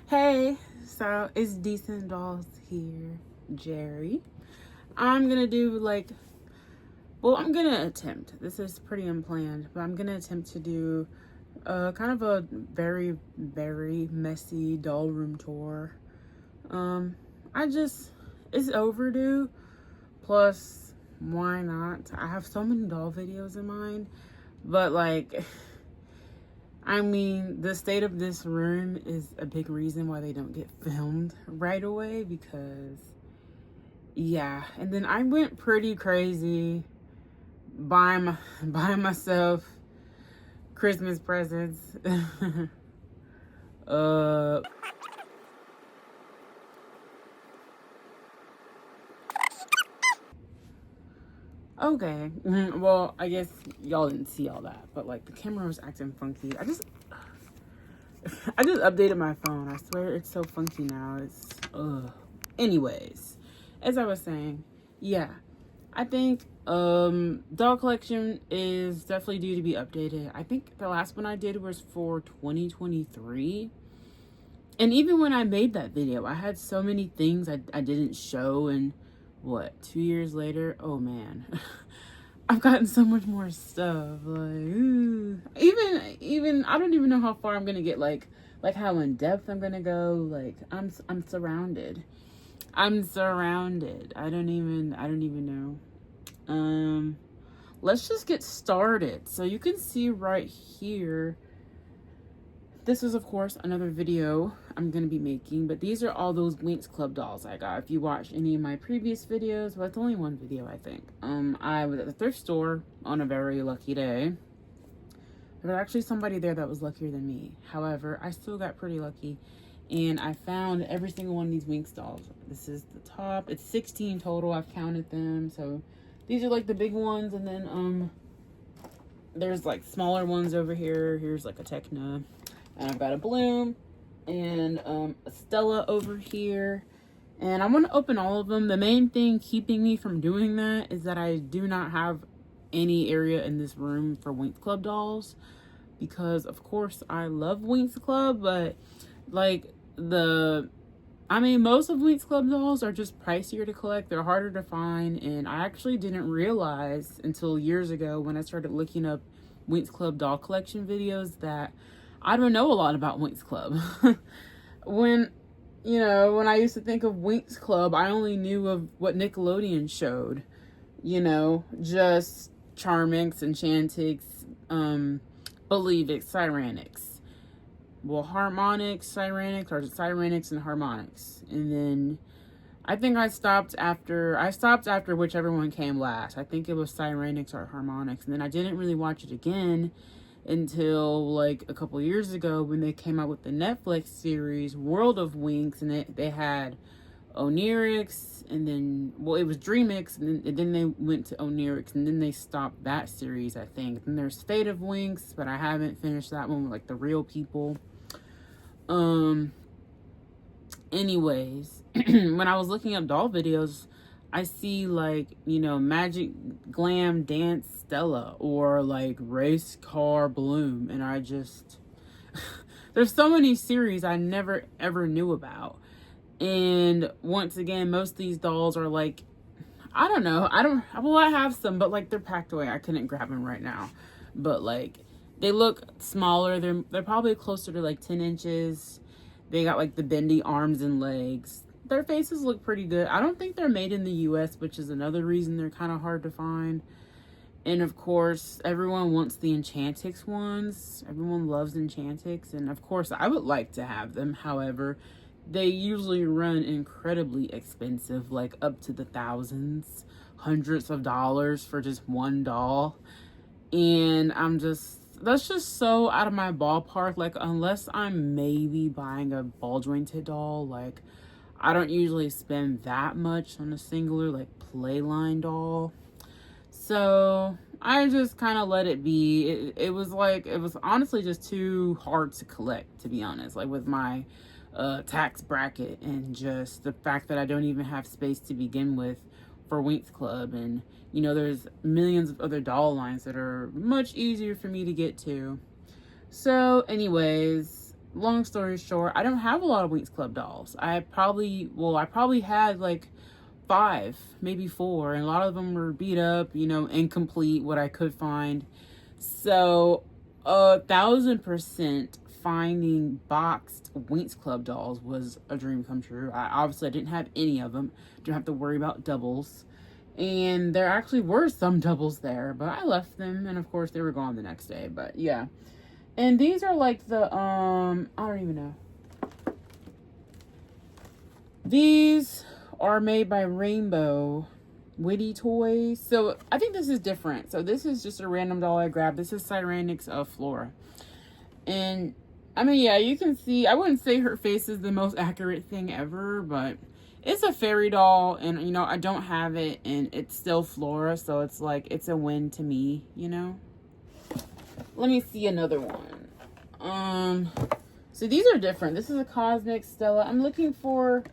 Hey, so it's Decent Dolls here, Jerry. I'm gonna do I'm gonna attempt. This is pretty unplanned, but I'm gonna attempt to do kind of a very, very messy doll room tour. It's overdue. Plus, why not? I have so many doll videos in mind, but I mean, the state of this room is a big reason why they don't get filmed right away because, yeah. And then I went pretty crazy buying myself Christmas presents. Okay. Well, I guess y'all didn't see all that, but the camera was acting funky. I just updated my phone. I swear it's so funky now. It's anyways, as I was saying, yeah, I think doll collection is definitely due to be updated. I think the last one I did was for 2023. And even when I made that video, I had so many things I didn't show, and what, 2 years later, oh man. I've gotten so much more stuff. Even I don't even know how far I'm gonna get. Like how in depth I'm gonna go. I'm surrounded. I'm surrounded. I don't even know. Let's just get started. So you can see right here. This is, of course, another video I'm going to be making, but these are all those Winx Club dolls I got. If you watched any of my previous videos, well, it's only one video, I think. I was at the thrift store on a very lucky day. There was actually somebody there that was luckier than me. However, I still got pretty lucky, and I found every single one of these Winx dolls. This is the top. It's 16 total. I've counted them. So these are the big ones, and then there's smaller ones over here. Here's a Techna. And I've got a Bloom and a Stella over here. And I'm going to open all of them. The main thing keeping me from doing that is that I do not have any area in this room for Winx Club dolls. Because, of course, I love Winx Club. But, most of Winx Club dolls are just pricier to collect. They're harder to find. And I actually didn't realize until years ago when I started looking up Winx Club doll collection videos that I don't know a lot about Winx Club. when I used to think of Winx Club, I only knew of what Nickelodeon showed. Just Charmix, Enchantix, Believix, Cyranix. Well, Harmonix, Cyranix, or Cyranix and Harmonix. And then I think I stopped after whichever one came last. I think it was Cyranix or Harmonix. And then I didn't really watch it again until a couple years ago when they came out with the Netflix series World of Winx, and they had Onirix, and then it was Dreamix, and then they went to Onirix, and then they stopped that series, I think. Then there's Fate of Winx, but I haven't finished that one with the real people. Anyways, when I was looking up doll videos, I see Magic Glam Dance Stella or Race Car Bloom, and I just there's so many series I never ever knew about. And once again, most of these dolls are I don't know, I have some, but they're packed away. I couldn't grab them right now, but they look smaller. They're probably closer to 10 inches. They got the bendy arms and legs. Their faces look pretty good. I don't think they're made in the US, which is another reason they're kind of hard to find. And of course, everyone wants the Enchantix ones. Everyone loves Enchantix. And of course, I would like to have them. However, they usually run incredibly expensive, up to the thousands, hundreds of dollars for just one doll. And that's just so out of my ballpark. Unless I'm maybe buying a ball jointed doll, I don't usually spend that much on a singular Playline doll. So I just kind of let it be. It was honestly just too hard to collect, to be honest, with my tax bracket and just the fact that I don't even have space to begin with for Winx Club. And there's millions of other doll lines that are much easier for me to get to. So anyways, long story short, I don't have a lot of Winx Club dolls. I probably had like 5, maybe 4, and a lot of them were beat up, you know, incomplete, what I could find. So 1000% finding boxed Winx Club dolls was a dream come true. I didn't have any of them. Didn't have to worry about doubles. And there actually were some doubles there, but I left them, and of course they were gone the next day. But yeah. And these are like the I don't even know. These are made by Rainbow Witty Toys. So I think this is different. So this is just a random doll I grabbed. This is Cyranix of Flora. And I mean, yeah, you can see, I wouldn't say her face is the most accurate thing ever, but it's a fairy doll, and you know, I don't have it, and it's still Flora, so it's like, it's a win to me, you know. Let me see another one. So these are different. This is a Cosmic Stella. I'm looking for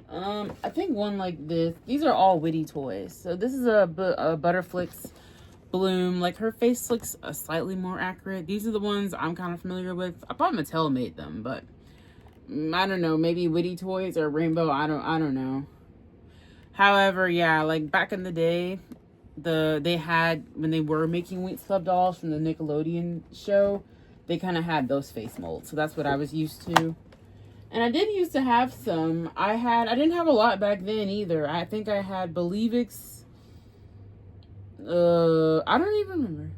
I think one like this. These are all Witty Toys. So this is a Butterflix Bloom. Like, her face looks slightly more accurate. These are the ones I'm kind of familiar with. I thought Mattel made them, but I don't know, maybe Witty Toys or Rainbow, I don't know. However, yeah, like back in the day, they had, when they were making Winx Club dolls from the Nickelodeon show, they kind of had those face molds. So that's what I was used to. And I did used to have some. I didn't have a lot back then either. I think I had Believix. I don't even remember.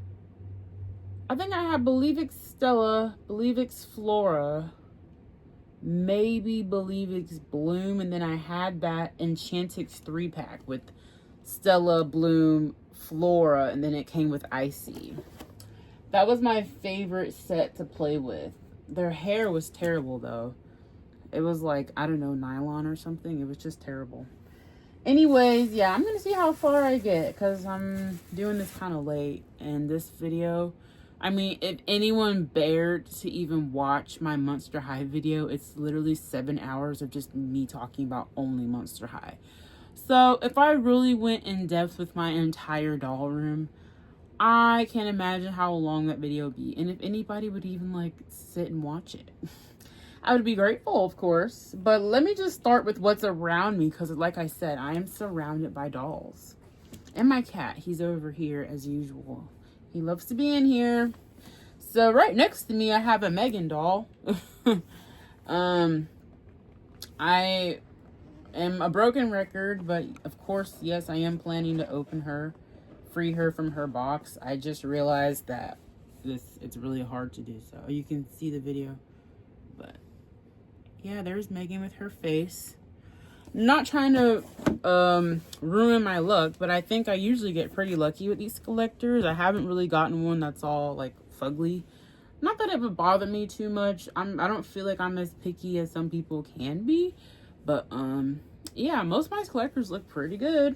I think I had Believix Stella, Believix Flora, maybe Believix Bloom, and then I had that Enchantix 3-pack with Stella, Bloom, Flora, and then it came with Icy. That was my favorite set to play with. Their hair was terrible though. It was like, I don't know, nylon or something. It was just terrible. Anyways, yeah, I'm gonna see how far I get, because I'm doing this kind of late. And this video, I mean, if anyone dared to even watch my Monster High video, it's literally 7 hours of just me talking about only Monster High. So if I really went in depth with my entire doll room, I can't imagine how long that video would be. And if anybody would even like sit and watch it, I would be grateful, of course. But let me just start with what's around me, because like I said, I am surrounded by dolls. And my cat, he's over here as usual. He loves to be in here. So right next to me, I have a Megan doll. I am a broken record, but of course, yes, I am planning to open her, free her from her box. I just realized that it's really hard to do so. You can see the video, but yeah, there's Megan with her face. Not trying to ruin my luck, but I think I usually get pretty lucky with these collectors. I haven't really gotten one that's all like fugly. Not that it would bother me too much. I don't feel like I'm as picky as some people can be, but yeah, most of my collectors look pretty good.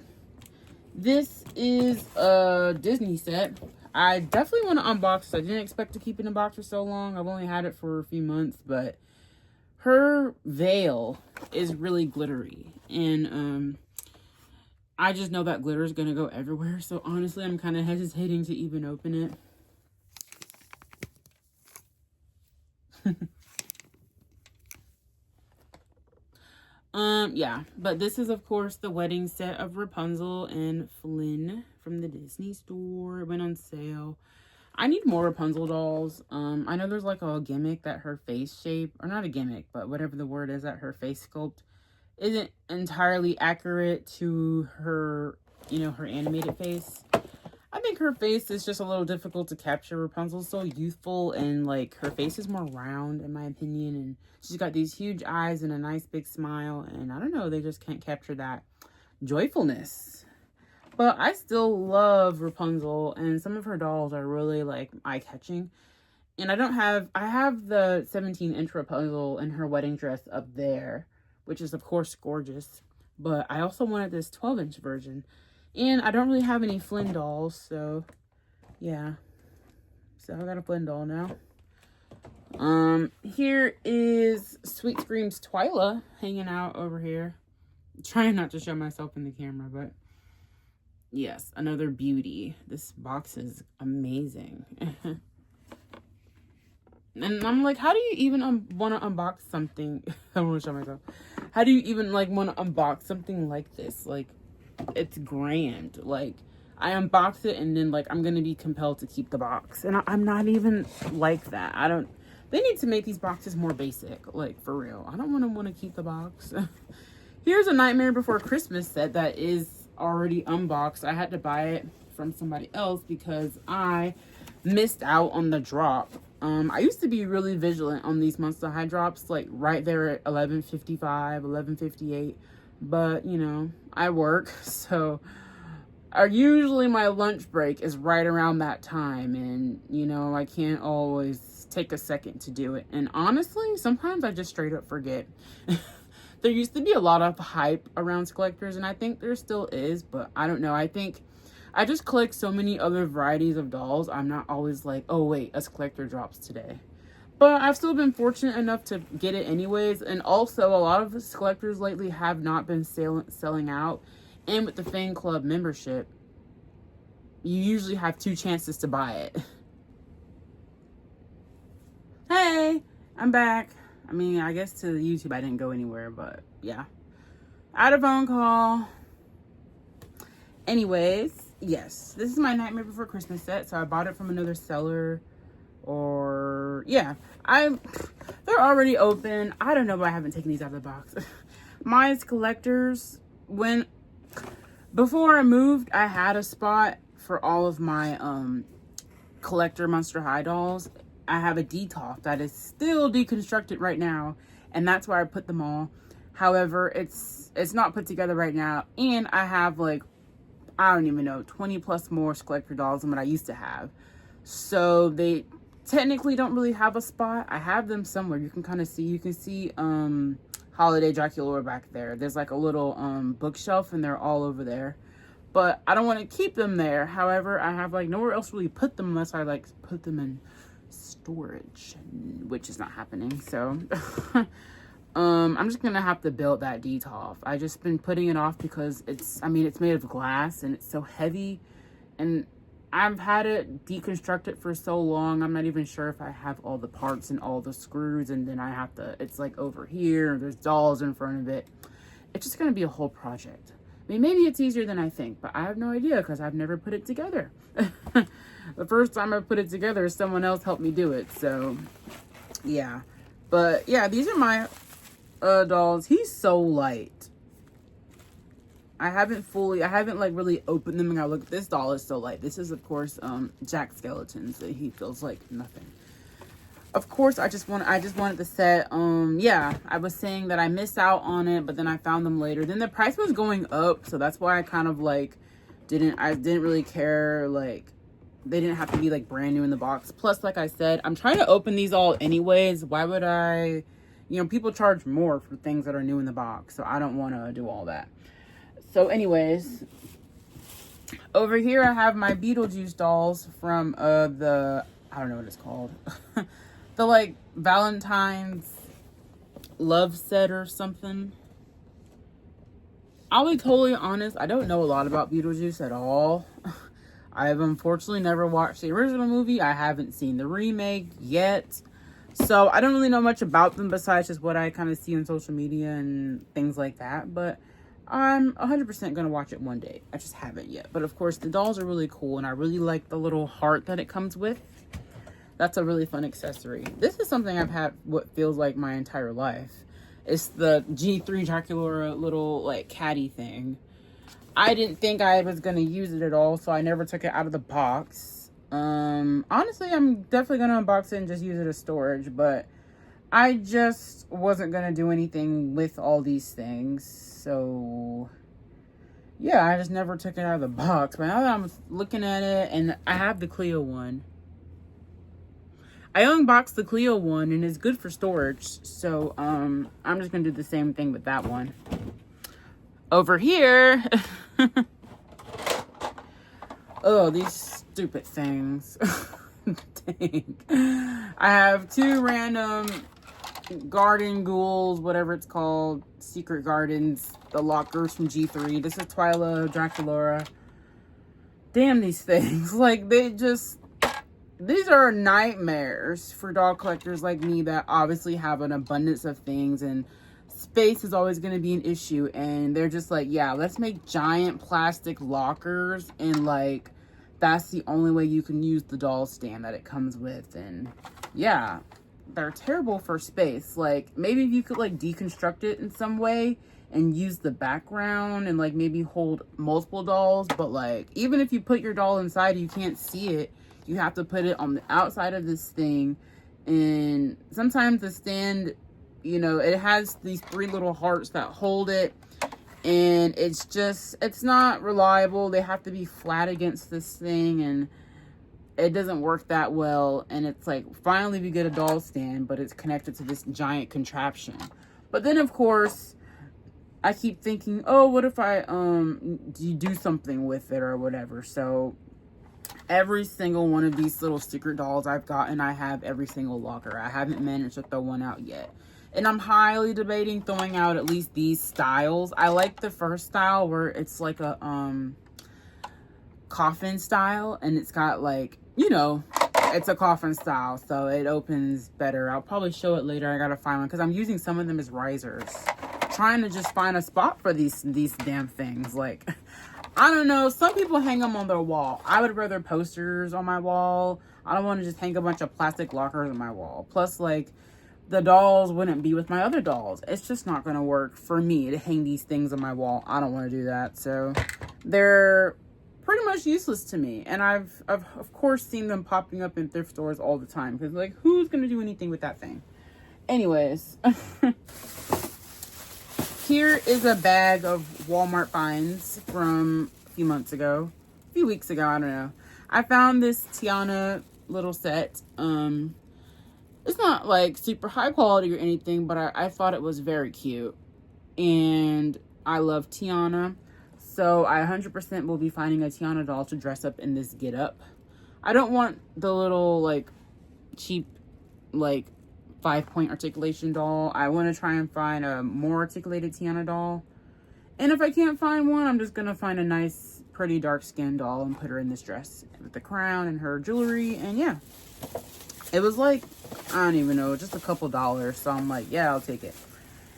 This is a Disney set. I definitely want to unbox it. I didn't expect to keep it in a box for so long. I've only had it for a few months, but her veil is really glittery, and I just know that glitter is going to go everywhere. So honestly, I'm kind of hesitating to even open it. Yeah, but this is of course the wedding set of Rapunzel and Flynn from the Disney store. It went on sale. I need more Rapunzel dolls. I know there's like a gimmick that her face shape, or not a gimmick, but whatever the word is, that her face sculpt isn't entirely accurate to her, you know, her animated face. I think her face is just a little difficult to capture. Rapunzel's so youthful, and like her face is more round in my opinion, and she's got these huge eyes and a nice big smile, and I don't know, they just can't capture that joyfulness. But I still love Rapunzel, and some of her dolls are really like eye-catching. And I have the 17-inch Rapunzel in her wedding dress up there, which is of course gorgeous, but I also wanted this 12-inch version. And I don't really have any Flynn dolls, so yeah. So I got a Flynn doll now. Here is Sweet Scream's Twyla hanging out over here. I'm trying not to show myself in the camera, but yes, another beauty. This box is amazing. And I'm like, how do you even want to unbox something? I want to show myself. How do you even like want to unbox something like this? Like, it's grand. Like, I unbox it and then like I'm gonna be compelled to keep the box, and I'm not even like that. I don't. They need to make these boxes more basic, like for real. I don't want to keep the box. Here's a Nightmare Before Christmas set that is already unboxed. I had to buy it from somebody else because I missed out on the drop. I used to be really vigilant on these Monster High drops, like right there at 11:55, 11:58. But, you know, I work, so usually my lunch break is right around that time. And, you know, I can't always take a second to do it. And honestly, sometimes I just straight up forget. There used to be a lot of hype around collectors, and I think there still is, but I don't know. I think I just collect so many other varieties of dolls. I'm not always like, oh wait, a collector drops today. But I've still been fortunate enough to get it anyways. And also, a lot of collectors lately have not been selling out. And with the fan club membership, you usually have 2 chances to buy it. Hey, I'm back. I mean, I guess to YouTube I didn't go anywhere, but yeah. I had a phone call. Anyways, yes, this is my Nightmare Before Christmas set. So I bought it from another seller. Or yeah, they're already open. I don't know, but I haven't taken these out of the box. Mine's collectors. Before I moved, I had a spot for all of my collector Monster High dolls. I have a DTOF that is still deconstructed right now, and that's where I put them all. However, it's not put together right now, and I have like, I don't even know, 20 plus more collector dolls than what I used to have. So they technically don't really have a spot. I have them somewhere. You can kind of see. You can see Holiday Dracula back there. There's like a little bookshelf, and they're all over there. But I don't want to keep them there. However, I have like nowhere else to really put them unless I like put them in storage, which is not happening. So I'm just gonna have to build that DTOF. I just been putting it off because it's made of glass and it's so heavy, and I've had it deconstructed for so long. I'm not even sure if I have all the parts and all the screws, and then I have to, it's like over here, there's dolls in front of it. It's just gonna be a whole project. I mean, maybe it's easier than I think, but I have no idea because I've never put it together. The first time I put it together, someone else helped me do it. So yeah, but yeah, these are my dolls. He's so light. I haven't like really opened them and I look, this doll is so light. This is of course Jack Skellington's. So he feels like nothing. Of course, I just wanted the set. Yeah, I was saying that I missed out on it, but then I found them later. Then the price was going up, so that's why I kind of like didn't really care. Like, they didn't have to be like brand new in the box. Plus, like I said, I'm trying to open these all anyways. Why would I? You know, people charge more for things that are new in the box, so I don't want to do all that. So anyways, over here I have my Beetlejuice dolls from the, I don't know what it's called. The like Valentine's love set or something. I'll be totally honest, I don't know a lot about Beetlejuice at all. I've unfortunately never watched the original movie. I haven't seen the remake yet. So I don't really know much about them besides just what I kind of see on social media and things like that. But I'm 100% going to watch it one day. I just haven't yet. But of course, the dolls are really cool. And I really like the little heart that it comes with. That's a really fun accessory. This is something I've had what feels like my entire life. It's the G3 Dracula little like caddy thing. I didn't think I was going to use it at all, so I never took it out of the box. Honestly, I'm definitely going to unbox it and just use it as storage, but I just wasn't going to do anything with all these things. So yeah, I just never took it out of the box. But now that I'm looking at it, and I have the Cleo one. I unboxed the Cleo one and it's good for storage. So I'm just gonna do the same thing with that one. Over here, oh, these stupid things. Dang. I have 2 random garden ghouls, whatever it's called, secret gardens, the lockers from G3. This is Twyla Draculaura. Damn, these things, like, they just, these are nightmares for doll collectors like me that obviously have an abundance of things, and space is always going to be an issue. And they're just like, yeah, let's make giant plastic lockers, and like that's the only way you can use the doll stand that it comes with. And yeah, they're terrible for space. Like maybe if you could like deconstruct it in some way and use the background and like maybe hold multiple dolls, but like even if you put your doll inside, you can't see it. You have to put it on the outside of this thing. And sometimes the stand, you know, it has these 3 little hearts that hold it, and it's not reliable. They have to be flat against this thing, and it doesn't work that well. And it's like, finally we get a doll stand, but it's connected to this giant contraption. But then of course I keep thinking, oh, what if I do something with it or whatever. So every single one of these little secret dolls I've gotten, I have every single locker. I haven't managed to throw one out yet. And I'm highly debating throwing out at least these styles. I like the first style where it's like a coffin style, and it's got like, you know, it's a coffin style, so it opens better. I'll probably show it later. I gotta find one because I'm using some of them as risers, trying to just find a spot for these damn things. Like, I don't know, some people hang them on their wall. I would rather posters on my wall. I don't want to just hang a bunch of plastic lockers on my wall. Plus, like, the dolls wouldn't be with my other dolls. It's just not going to work for me to hang these things on my wall. I don't want to do that. So they're pretty much useless to me. And I've of course seen them popping up in thrift stores all the time, because like, who's going to do anything with that thing? Anyways, here is a bag of Walmart finds from a few months ago, a few weeks ago, I don't know. I found this Tiana little set. It's not like super high quality or anything, but I thought it was very cute. And I love Tiana. So I 100% will be finding a Tiana doll to dress up in this get up. I don't want the little like cheap like 5-point articulation doll. I want to try and find a more articulated Tiana doll. And if I can't find one, I'm just going to find a nice, pretty dark skinned doll and put her in this dress with the crown and her jewelry. And yeah, it was like, I don't even know, just a couple dollars. So I'm like, yeah, I'll take it.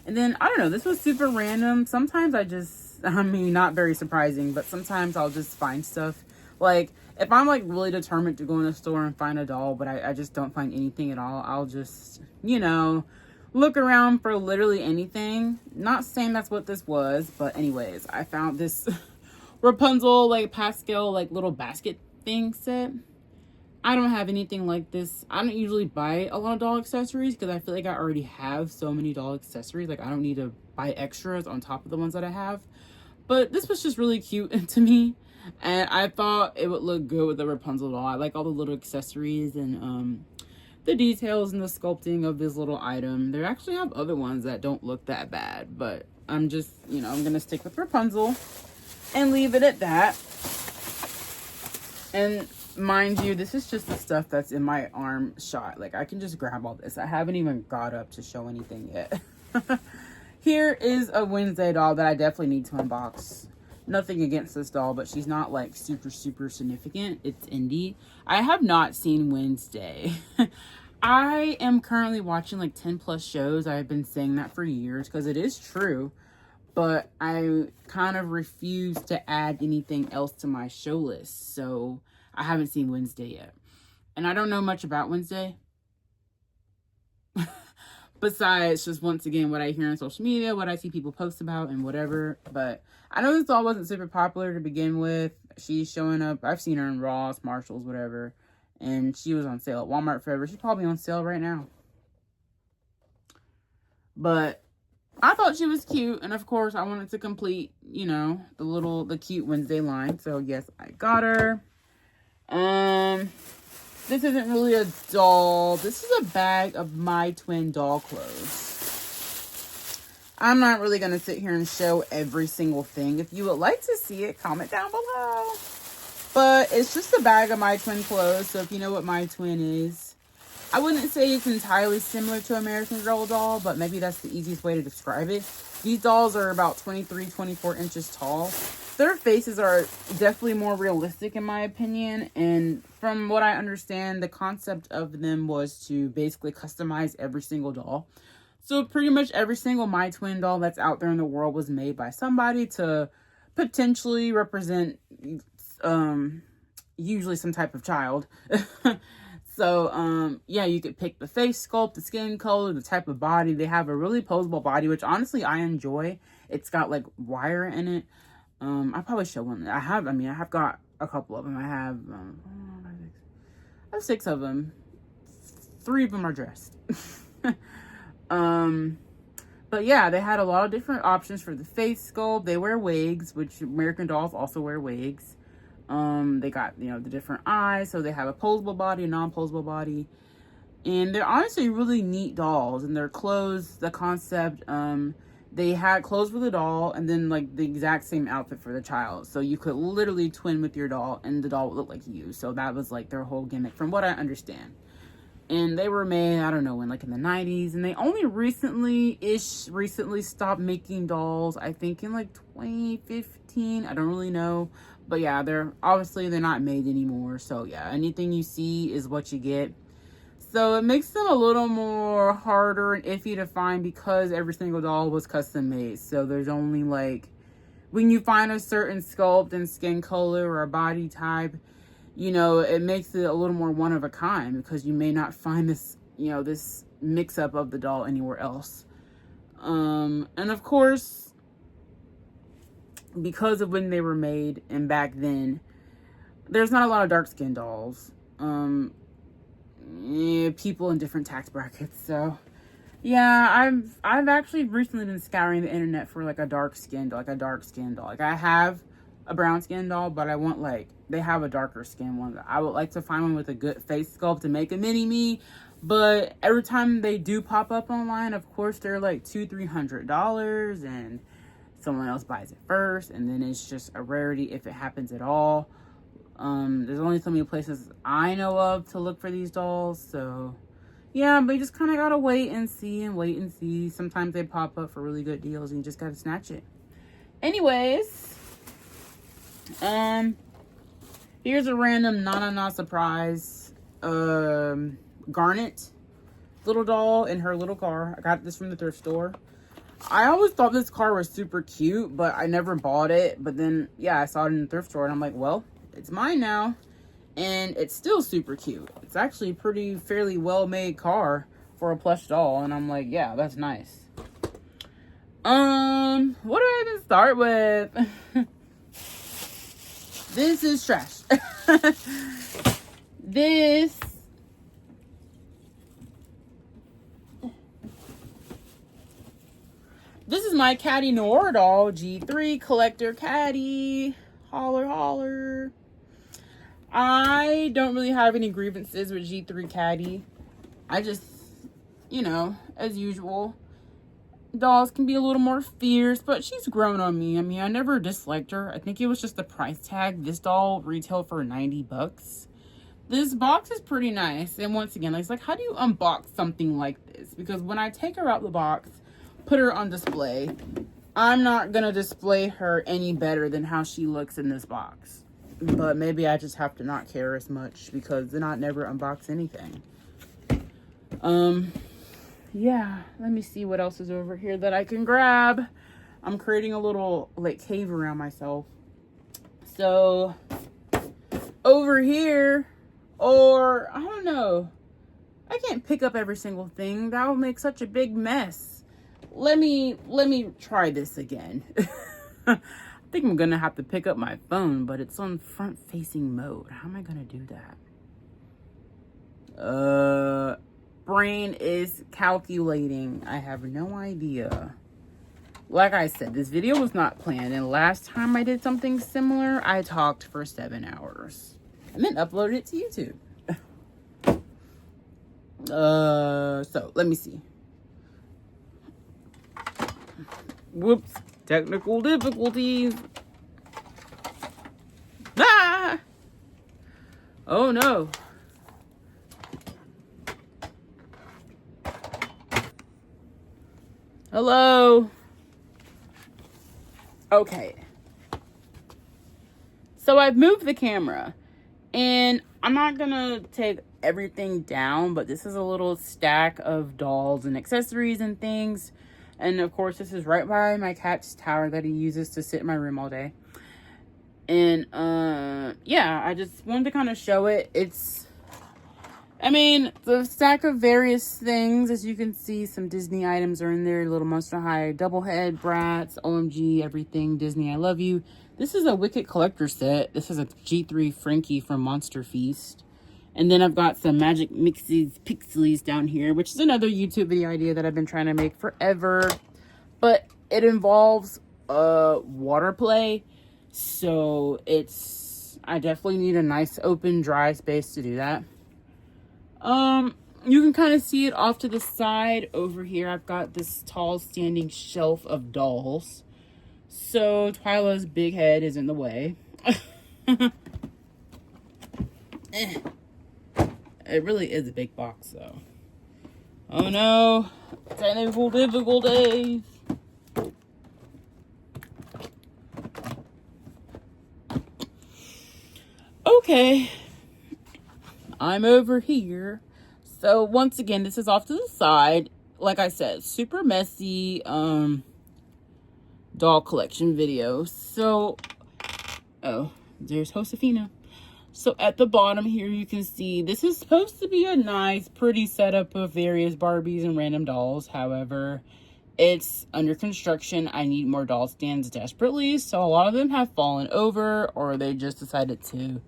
And then, I don't know, this was super random. Sometimes I mean, not very surprising, but sometimes I'll just find stuff. Like, if I'm like really determined to go in a store and find a doll, but I just don't find anything at all, I'll just, you know, look around for literally anything. Not saying that's what this was, but anyways, I found this Rapunzel like pastel like little basket thing set. I don't have anything like this. I don't usually buy a lot of doll accessories because I feel like I already have so many doll accessories. Like, I don't need to buy extras on top of the ones that I have. But this was just really cute to me, and I thought it would look good with the Rapunzel doll. I like all the little accessories and the details and the sculpting of this little item. They actually have other ones that don't look that bad, but I'm just, you know, I'm gonna stick with Rapunzel and leave it at that. And mind you, this is just the stuff that's in my arm shot. Like, I can just grab all this. I haven't even got up to show anything yet. Here is a Wednesday doll that I definitely need to unbox. Nothing against this doll, but she's not like super significant. It's indie. I have not seen Wednesday. I am currently watching like 10 plus shows. I've been saying that for years because it is true, but I kind of refuse to add anything else to my show list. So I haven't seen Wednesday yet. And I don't know much about Wednesday. Besides just, once again, what I hear on social media, what I see people post about and whatever. But I know this doll wasn't super popular to begin with. She's showing up. I've seen her in Ross, Marshalls, whatever. And she was on sale at Walmart forever. She's probably on sale right now. But I thought she was cute. And of course, I wanted to complete, you know, the cute Wednesday line. So yes, I got her. This isn't really a doll. This is a bag of my twin doll clothes. I'm not really going to sit here and show every single thing. If you would like to see it, comment down below. But it's just a bag of my twin clothes. So if you know what my twin is, I wouldn't say it's entirely similar to American Girl doll, but maybe that's the easiest way to describe it. These dolls are about 23, 24 inches tall. their faces are definitely more realistic in my opinion. And from what I understand, the concept of them was to basically customize every single doll. So pretty much every single My Twin doll that's out there in the world was made by somebody to potentially represent usually some type of child. So yeah, you could pick the face sculpt, the skin color, the type of body. They have a really posable body, which honestly I enjoy. It's got like wire in it. I'll probably show one. I have got a couple of them. I have 6 of them. 3 of them are dressed. But yeah, they had a lot of different options for the face sculpt. They wear wigs, which American Dolls also wear wigs. They got, the different eyes, so they have a posable body, a non-posable body. And they're honestly really neat dolls. And their clothes, the concept, they had clothes for the doll and then like the exact same outfit for the child. So you could literally twin with your doll and the doll would look like you. So that was like their whole gimmick from what I understand. And they were made, I don't know, in the 90s. And they only recently stopped making dolls. I think in like 2015. I don't really know. But yeah, they're not made anymore. So yeah, anything you see is what you get. So it makes them a little more harder and iffy to find because every single doll was custom made. So there's only like, when you find a certain sculpt and skin color or a body type, it makes it a little more one of a kind because you may not find this, this mix up of the doll anywhere else. And of course, because of when they were made and back then, there's not a lot of dark skin dolls. People in different tax brackets. So yeah, I've actually recently been scouring the internet for like a dark skin doll. Like I have a brown skin doll, but I want they have a darker skin one. I would like to find one with a good face sculpt to make a mini me. But every time they do pop up online, of course they're like $200-300 and someone else buys it first, and then it's just a rarity if it happens at all. There's only so many places I know of to look for these dolls, so yeah, but you just kind of gotta wait and see. Sometimes they pop up for really good deals and you just gotta snatch it. Anyways, here's a random na surprise. Garnet little doll in her little car. I got this from the thrift store. I always thought this car was super cute, but I never bought it. But then, yeah, I saw it in the thrift store and I'm like, well, it's mine now. And it's still super cute. It's actually a fairly well-made car for a plush doll. And I'm like, yeah, that's nice. What do I even start with? This is trash. This is my Caddy Noir doll, G3 collector Caddy. Holler, holler. I don't really have any grievances with G3 Caddy. I just, as usual, dolls can be a little more fierce, but she's grown on me. I mean, I never disliked her. I think it was just the price tag. This doll retailed for $90. This box is pretty nice. And once again, it's like, how do you unbox something like this? Because when I take her out the box, put her on display, I'm not gonna display her any better than how she looks in this box. But maybe I just have to not care as much because then I'd never unbox anything. Yeah, let me see what else is over here that I can grab. I'm creating a little cave around myself. So over here, or I don't know, I can't pick up every single thing. That would make such a big mess. Let me try this again. I think I'm gonna have to pick up my phone, but it's on front facing mode. How am I gonna do that? Brain is calculating. I have no idea. Like I said, this video was not planned, and last time I did something similar, I talked for 7 hours and then uploaded it to YouTube. So let me see. Whoops, technical difficulties. Ah! Oh no. Hello. Okay. So I've moved the camera, and I'm not gonna take everything down, but this is a little stack of dolls and accessories and things. And of course, this is right by my cat's tower that he uses to sit in my room all day. And yeah, I just wanted to kind of show it. I mean, the stack of various things, as you can see, some Disney items are in there. Little Monster High, Doublehead, Bratz, OMG, everything, Disney, I love you. This is a Wicked collector set. This is a G3 Frankie from Monster Feast. And then I've got some Magic Mixies Pixies down here, which is another YouTube video idea that I've been trying to make forever. But it involves water play. So I definitely need a nice open dry space to do that. You can kind of see it off to the side over here. I've got this tall standing shelf of dolls. So Twyla's big head is in the way. It really is a big box though. Oh no, technical difficulties. Okay, I'm over here. So once again, this is off to the side. Like I said, super messy doll collection video. So, oh, there's Josefina. So at the bottom here, you can see this is supposed to be a nice, pretty setup of various Barbies and random dolls. However, it's under construction. I need more doll stands desperately. So a lot of them have fallen over, or they just decided to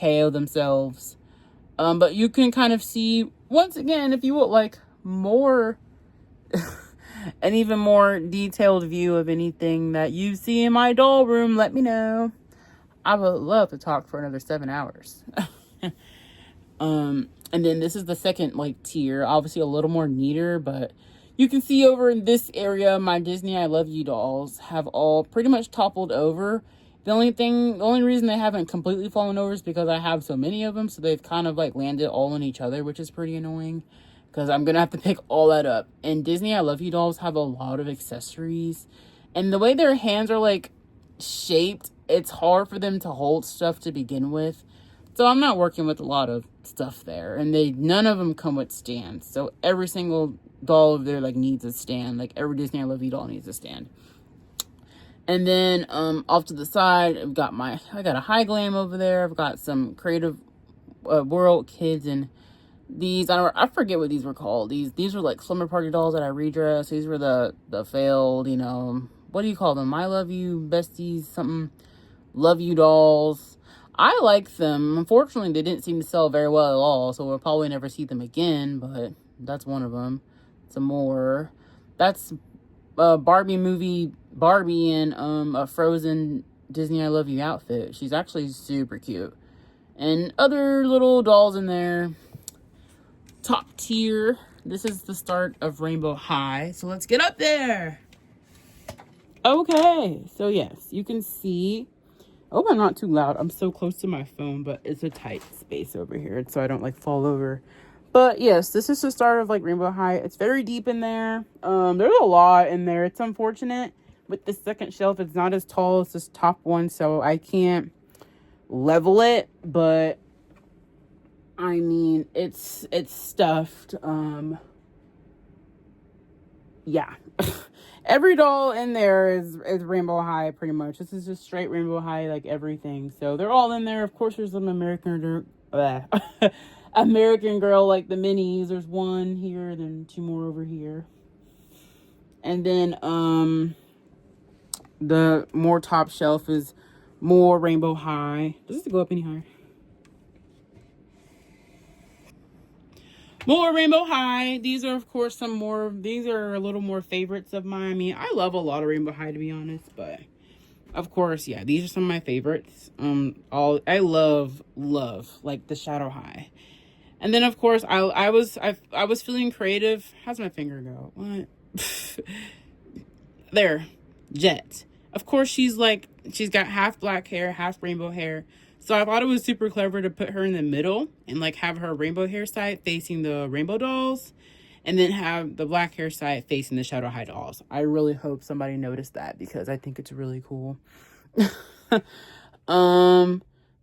KO themselves. But you can kind of see, once again, if you would like more, an even more detailed view of anything that you see in my doll room, let me know. I would love to talk for another 7 hours. And then this is the second like tier, obviously a little more neater, but you can see over in this area, my Disney I Love You dolls have all pretty much toppled over. The only reason they haven't completely fallen over is because I have so many of them, so they've kind of like landed all on each other, which is pretty annoying because I'm gonna have to pick all that up. And Disney I Love You dolls have a lot of accessories, and the way their hands are like shaped, it's hard for them to hold stuff to begin with. So I'm not working with a lot of stuff there, and none of them come with stands. So every single doll of there like needs a stand. Like every Disney I Love You doll needs a stand. And then off to the side, I got a High Glam over there. I've got some Creative World Kids, and these I forget what these were called. These were like slumber party dolls that I redressed. These were the failed, you know, what do you call them? I Love You Besties something. Love You dolls. I like them. Unfortunately, they didn't seem to sell very well at all, so we'll probably never see them again, but that's one of them. Some more. That's Barbie in a Frozen Disney I Love You outfit. She's actually super cute. And other little dolls in there. Top tier. This is the start of Rainbow High, so let's get up there. Okay, so yes, you can see. I hope I'm not too loud. I'm so close to my phone, but it's a tight space over here, so I don't like fall over. But yes, this is the start of like Rainbow High. It's very deep in there. There's a lot in there. It's unfortunate with the second shelf. It's not as tall as this top one, so I can't level it. But I mean, it's stuffed. Yeah. Every doll in there is Rainbow High, pretty much. This is just straight Rainbow High, like everything. So they're all in there. Of course, there's some American Girl, like the minis. There's one here, then two more over here. And then the more top shelf is more Rainbow High. Does this go up any higher? More Rainbow High. These are, of course, these are a little more favorites of mine. I mean, I love a lot of Rainbow High, to be honest, but of course, yeah, these are some of my favorites. I love, like the Shadow High. And then, of course, I was feeling creative. How's my finger go? What? There. Jet. Of course, she's got half black hair, half rainbow hair. So I thought it was super clever to put her in the middle and like have her rainbow hair side facing the rainbow dolls, and then have the black hair side facing the Shadow High dolls. I really hope somebody noticed that because I think it's really cool.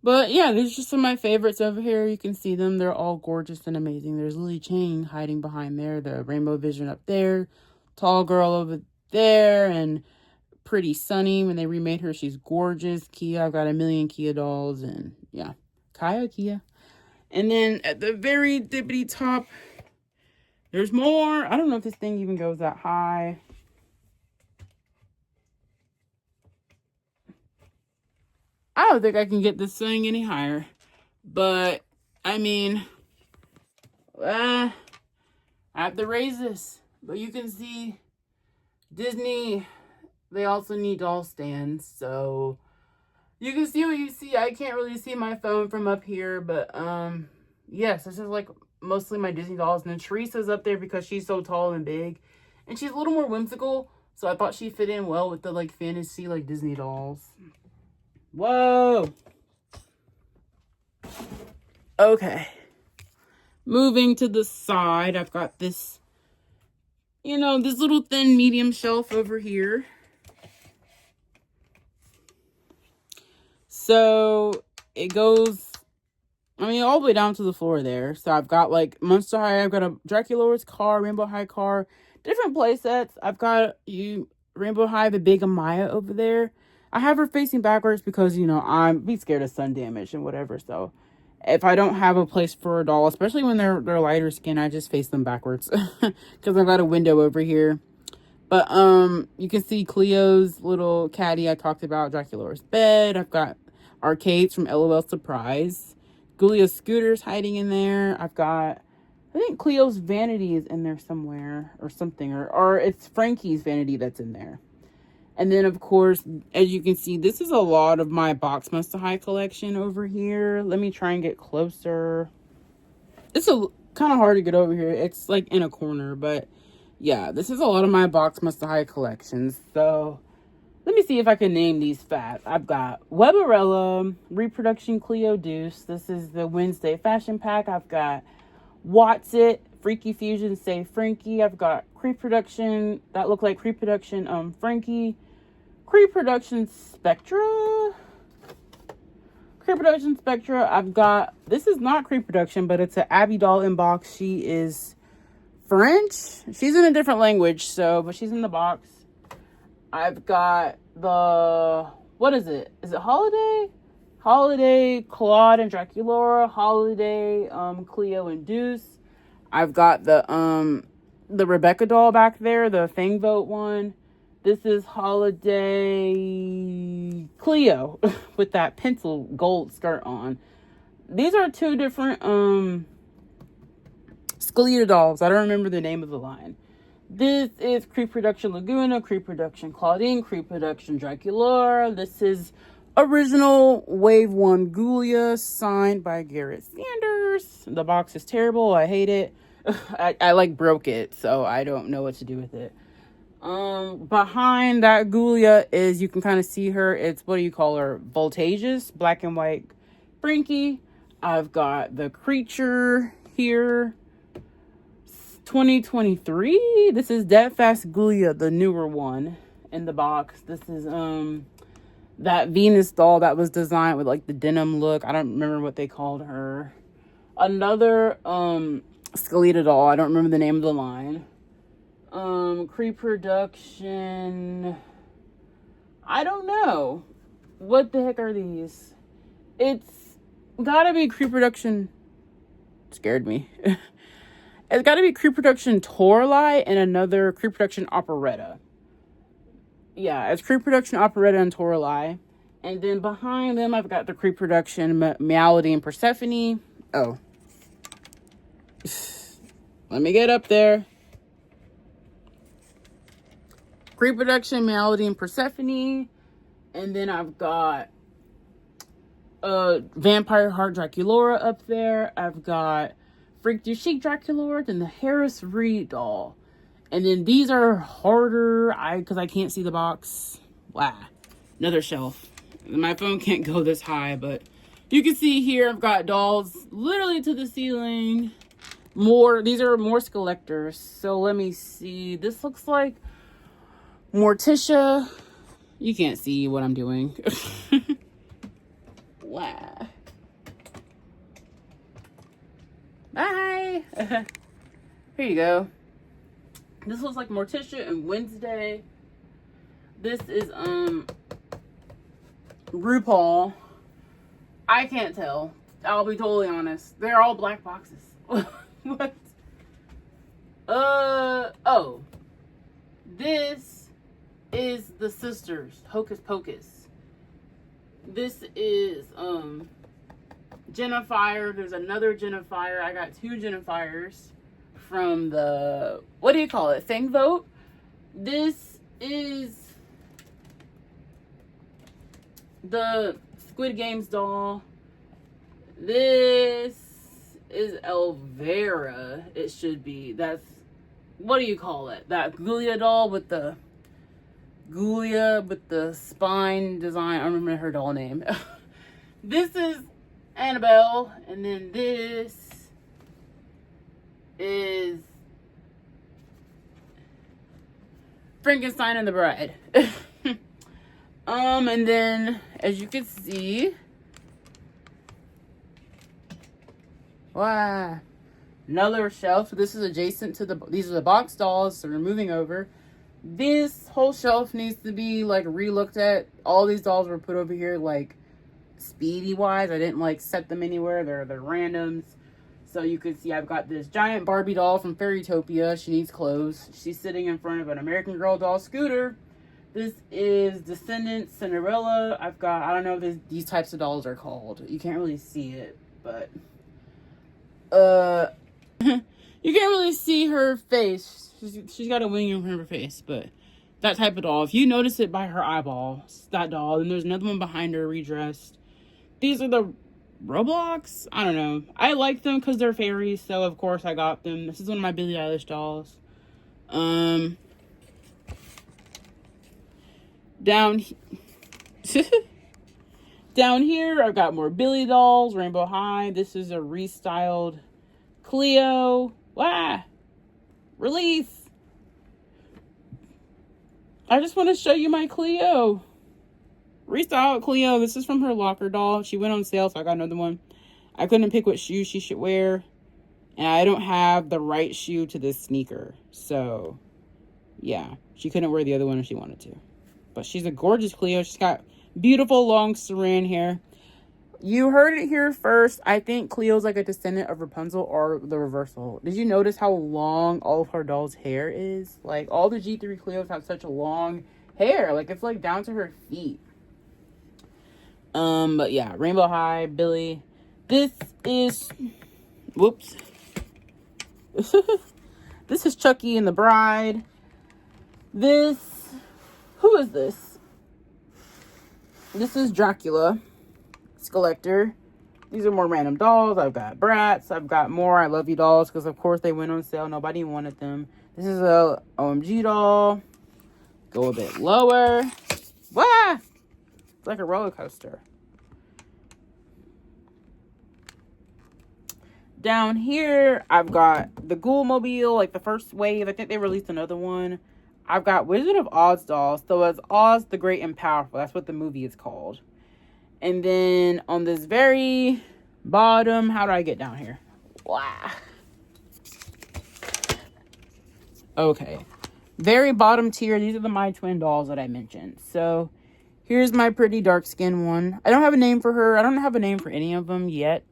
But yeah, these are just some of my favorites over here. You can see them. They're all gorgeous and amazing. There's Lily Chang hiding behind there. The Rainbow Vision up there. Tall girl over there. And Pretty Sunny. When they remade her, she's gorgeous. Kia, I've got a million Kia dolls. And yeah, Kia. And then at the very dippity top, there's more. I don't know if this thing even goes that high. I don't think I can get this thing any higher. But, I mean, I have to raise this. But you can see Disney, they also need doll stands. So, you can see what you see. I can't really see my phone from up here. But, yes, this is like mostly my Disney dolls. And then Teresa's up there because she's so tall and big. And she's a little more whimsical. So, I thought she fit in well with the, like, fantasy, like, Disney dolls. Whoa. Okay. Moving to the side, I've got this, you know, this little thin medium shelf over here. So it goes, I mean, all the way down to the floor there. So I've got like Monster High, I've got a Dracula's car, Rainbow High car, different play sets. I've got Rainbow High, the big Amaya over there. I have her facing backwards because, you know, I'm be scared of sun damage and whatever. So if I don't have a place for a doll, especially when they're lighter skin, I just face them backwards because I've got a window over here. But you can see Cleo's little caddy I talked about, Dracula's bed. I've got arcades from LOL Surprise. Ghoulia's scooter's hiding in there. I've got, I think Cleo's vanity is in there somewhere or something, or it's Frankie's vanity that's in there. And then, of course, as you can see, this is a lot of my Box Monster High collection over here. Let me try and get closer. It's kind of hard to get over here. It's like in a corner, but yeah, this is a lot of my Box Monster High collections. So let me see if I can name these fast. I've got Webarella, Reproduction Cleo Deuce. This is the Wednesday fashion pack. I've got Watts It, Freaky Fusion, Say Frankie. I've got Pre-Production, that look like Pre-Production Frankie. Pre-Production Spectra. Pre-Production Spectra. I've got, this is not Pre-Production, but it's an Abby doll inbox. She is French. She's in a different language, so, but she's in the box. I've got the, what is it? Is it Holiday? Holiday, Claude and Draculaura. Holiday, Cleo and Deuce. I've got the Robecca doll back there, the Fang Vote one. This is Holiday Cleo with that pencil gold skirt on. These are two different Skeleta dolls. I don't remember the name of the line. This is Pre-Production Laguna, Pre-Production Claudine, Pre-Production Draculaura. This is original Wave 1 Ghoulia, signed by Garrett Sanders. The box is terrible. I hate it. I like broke it, so I don't know what to do with it. Behind that Ghoulia is, you can kind of see her, it's, what do you call her? Voltageous, black and white Frankie. I've got the Creature here. 2023. This is Dead Fast Ghoulia, the newer one in the box. This is that Venus doll that was designed with like the denim look. I don't remember what they called her. Another Skeleta doll. I don't remember the name of the line. Pre-production. I don't know. What the heck are these? It's gotta be pre-production. Scared me. It's gotta be pre-production Torlight and another pre-production Operetta. Yeah, it's pre-production Operetta and Torlight. And then behind them, I've got the pre-production Malady and Persephone. Oh. Let me get up there. Pre-production Malady and Persephone. And then I've got Vampire Heart Draculaura up there. I've got Freak Du Chic Draculaura and the Harris Reed doll. And then these are harder because I can't see the box. Wow. Another shelf. My phone can't go this high, but you can see here I've got dolls literally to the ceiling. These are more Skelectors. So let me see. This looks like Morticia. You can't see what I'm doing. Wow. Bye. Here you go. This looks like Morticia and Wednesday. This is RuPaul. I can't tell. I'll be totally honest. They're all black boxes. What? Oh. This is the sisters, Hocus Pocus. This is Jennifer. There's another Jennifer. I got two Jennifers from the, what do you call it? Fang vote. This is the Squid Games doll. This is Elvira. It should be. That's, what do you call it? That Gulia doll with the spine design. I don't remember her doll name. This is Annabelle, and then this is Frankenstein and the Bride. And then as you can see, wow, another shelf. This is adjacent to these are the box dolls, so we're moving over. This whole shelf needs to be like re-looked at. All these dolls were put over here like speedy wise. I didn't like set them anywhere. They're randoms. So you can see I've got this giant Barbie doll from Fairytopia. She needs clothes. She's sitting in front of an American Girl doll scooter. This is Descendants Cinderella. I've got, I don't know if these types of dolls are called. You can't really see it, but you can't really see her face. She's got a wing in front of her face, but that type of doll. If you notice it by her eyeballs, that doll. Then there's another one behind her redressed. These are the Roblox. I don't know. I like them because they're fairies, so of course I got them. This is one of my Billie Eilish dolls. Down here, I've got more Billie dolls. Rainbow High. This is a restyled Cleo. Wow. Release. I just want to show you my Cleo. Restyled Cleo. This is from her locker doll. She went on sale, so I got another one. I couldn't pick what shoe she should wear. And I don't have the right shoe to this sneaker. So, yeah. She couldn't wear the other one if she wanted to. But she's a gorgeous Cleo. She's got beautiful long saran hair. You heard it here first. I think Cleo's like a descendant of Rapunzel or the reversal. Did you notice how long all of her doll's hair is? Like, all the G3 Cleos have such a long hair. Like, it's like down to her feet. But yeah, Rainbow High, Billie. This is, whoops. This is Chucky and the Bride. Who is this? This is Dracula. Skeletor. These are more random dolls. I've got Bratz. I've got more I Love You dolls because, of course, they went on sale. Nobody wanted them. This is a OMG doll. Go a bit lower. Wow! It's like a roller coaster. Down here, I've got the Ghoul-mobile, like the first wave. I think they released another one. I've got Wizard of Oz dolls. So it's Oz the Great and Powerful. That's what the movie is called. And then on this very bottom, how do I get down here? Wow. Okay. Very bottom tier. These are the My Twin dolls that I mentioned. So here's my pretty dark skin one. I don't have a name for her. I don't have a name for any of them yet.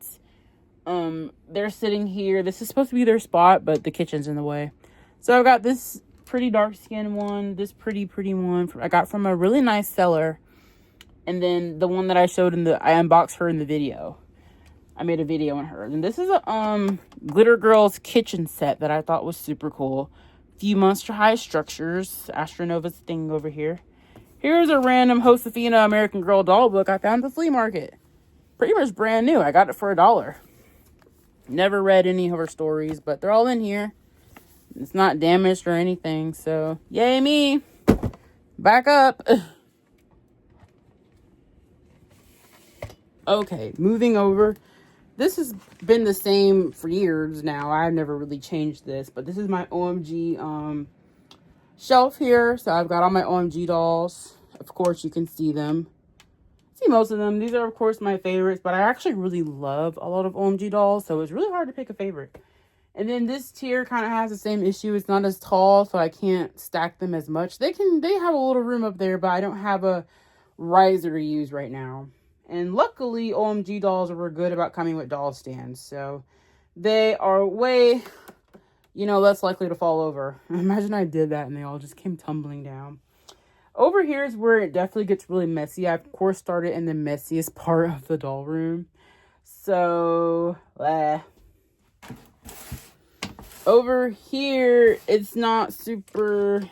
They're sitting here. This is supposed to be their spot, but the kitchen's in the way. So I've got this pretty dark skin one. This pretty one I got from a really nice seller. And then the one that I showed I unboxed her in the video. I made a video on her. And this is a Glitter Girls kitchen set that I thought was super cool. Few Monster High structures. Astronova's thing over here. Here's a random Josefina American Girl doll book I found at the flea market. Pretty much brand new. I got it for $1. Never read any of her stories, but they're all in here. It's not damaged or anything, so yay me. Back up. Okay, moving over. This has been the same for years now. I've never really changed this, but this is my OMG shelf here. So I've got all my OMG dolls. Of course, you can see them. see most of them. These are, of course, my favorites, but I actually really love a lot of OMG dolls, so it's really hard to pick a favorite. And then this tier kind of has the same issue. It's not as tall, so I can't stack them as much. They have a little room up there, but I don't have a riser to use right now. And luckily, OMG dolls were good about coming with doll stands, so they are way, less likely to fall over. Imagine I did that and they all just came tumbling down. Over here is where it definitely gets really messy. I, of course, started in the messiest part of the doll room. So, over here, it's not super,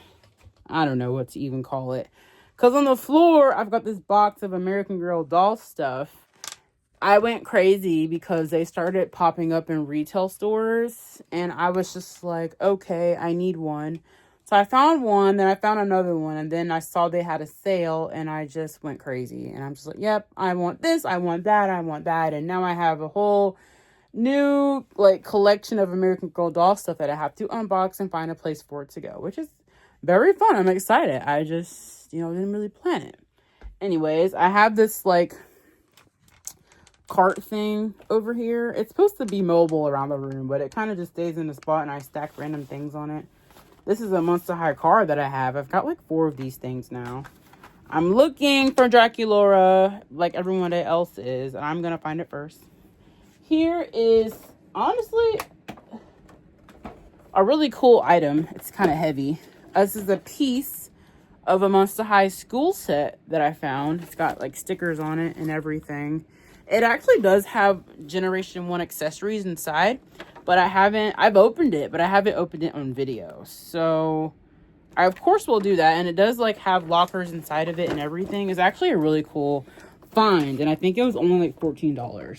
I don't know what to even call it. Because on the floor, I've got this box of American Girl doll stuff. I went crazy because they started popping up in retail stores. And I was just like, okay, I need one. So I found one, then I found another one, and then I saw they had a sale, and I just went crazy. And I'm just like, yep, I want this, I want that, I want that. And now I have a whole new, collection of American Girl doll stuff that I have to unbox and find a place for it to go, which is very fun. I'm excited. I just, didn't really plan it. Anyways, I have this, cart thing over here. It's supposed to be mobile around the room, but it kind of just stays in the spot, and I stack random things on it. This is a Monster High car that I have. I've got 4 of these things now. I'm looking for Draculaura like everyone else is, and I'm going to find it first. Here is, honestly, a really cool item. It's kind of heavy. This is a piece of a Monster High school set that I found. It's got, stickers on it and everything. It actually does have Generation 1 accessories inside. But I've opened it, but I haven't opened it on video. So, I of course will do that. And it does, have lockers inside of it and everything. It's actually a really cool find. And I think it was only, $14.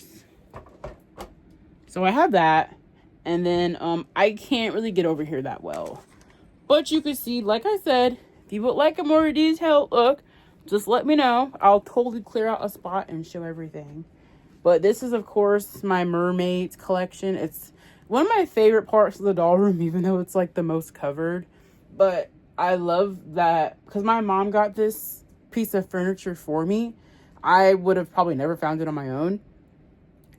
So, I have that. And then, I can't really get over here that well. But you can see, like I said, if you would like a more detailed look, just let me know. I'll totally clear out a spot and show everything. But this is, of course, my mermaids collection. It's one of my favorite parts of the doll room, even though it's the most covered. But I love that because my mom got this piece of furniture for me. I would have probably never found it on my own.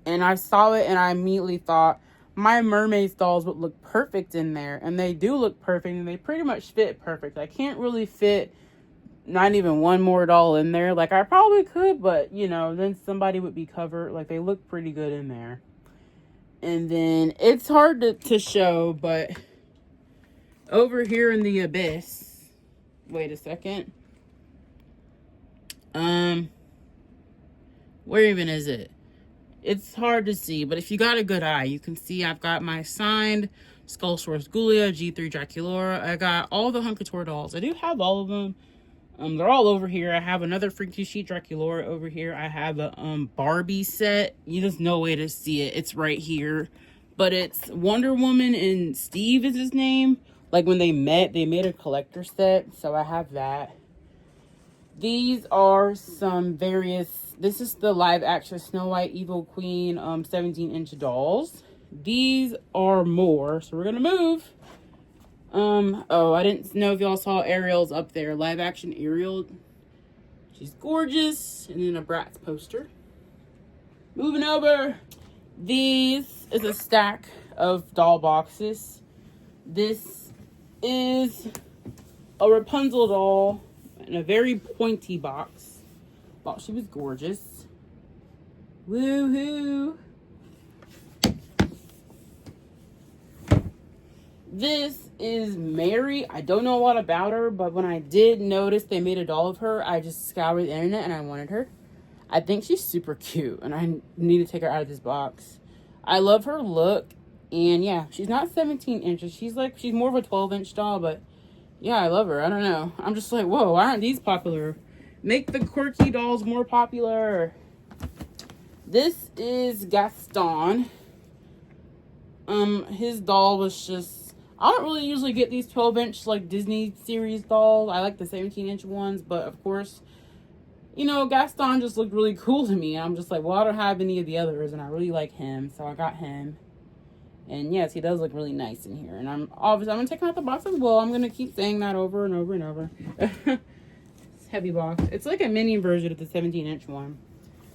And I saw it and I immediately thought my mermaid dolls would look perfect in there. And they do look perfect and they pretty much fit perfect. I can't really fit not even one more doll in there. I probably could, but then somebody would be covered. They look pretty good in there. And then it's hard to show, but over here in the abyss, wait a second. Where even is it? It's hard to see, but if you got a good eye, you can see I've got my signed Skullsaurus Ghoulia, G3 Draculaura. I got all the Hunkator dolls. I do have all of them. They're all over here. I have another Freaky Sheet Draculaura over here. I have a Barbie set. There's no way to see it. It's right here. But it's Wonder Woman and Steve is his name. When they met, they made a collector set. So I have that. These are some various... This is the live action Snow White Evil Queen 17-inch dolls. These are more. So we're going to move. Oh, I didn't know if y'all saw Ariel's up there. Live action Ariel. She's gorgeous. And then a Bratz poster. Moving over. These is a stack of doll boxes. This is a Rapunzel doll in a very pointy box. Thought she was gorgeous. Woohoo! This is Mary. I don't know a lot about her, but when I did notice they made a doll of her, I just scoured the internet and I wanted her. I think she's super cute, and I need to take her out of this box. I love her look, and yeah, she's not 17 inches. She's more of a 12-inch doll, but yeah, I love her. I don't know. I'm just like, whoa, why aren't these popular? Make the quirky dolls more popular. This is Gaston. His doll was just... I don't really usually get these 12-inch, Disney series dolls. I like the 17-inch ones, but of course, Gaston just looked really cool to me. I'm just like, well, I don't have any of the others, and I really like him, so I got him. And yes, he does look really nice in here. And I'm going to take him out the box as well. I'm going to keep saying that over and over and over. heavy box. It's like a mini version of the 17-inch one.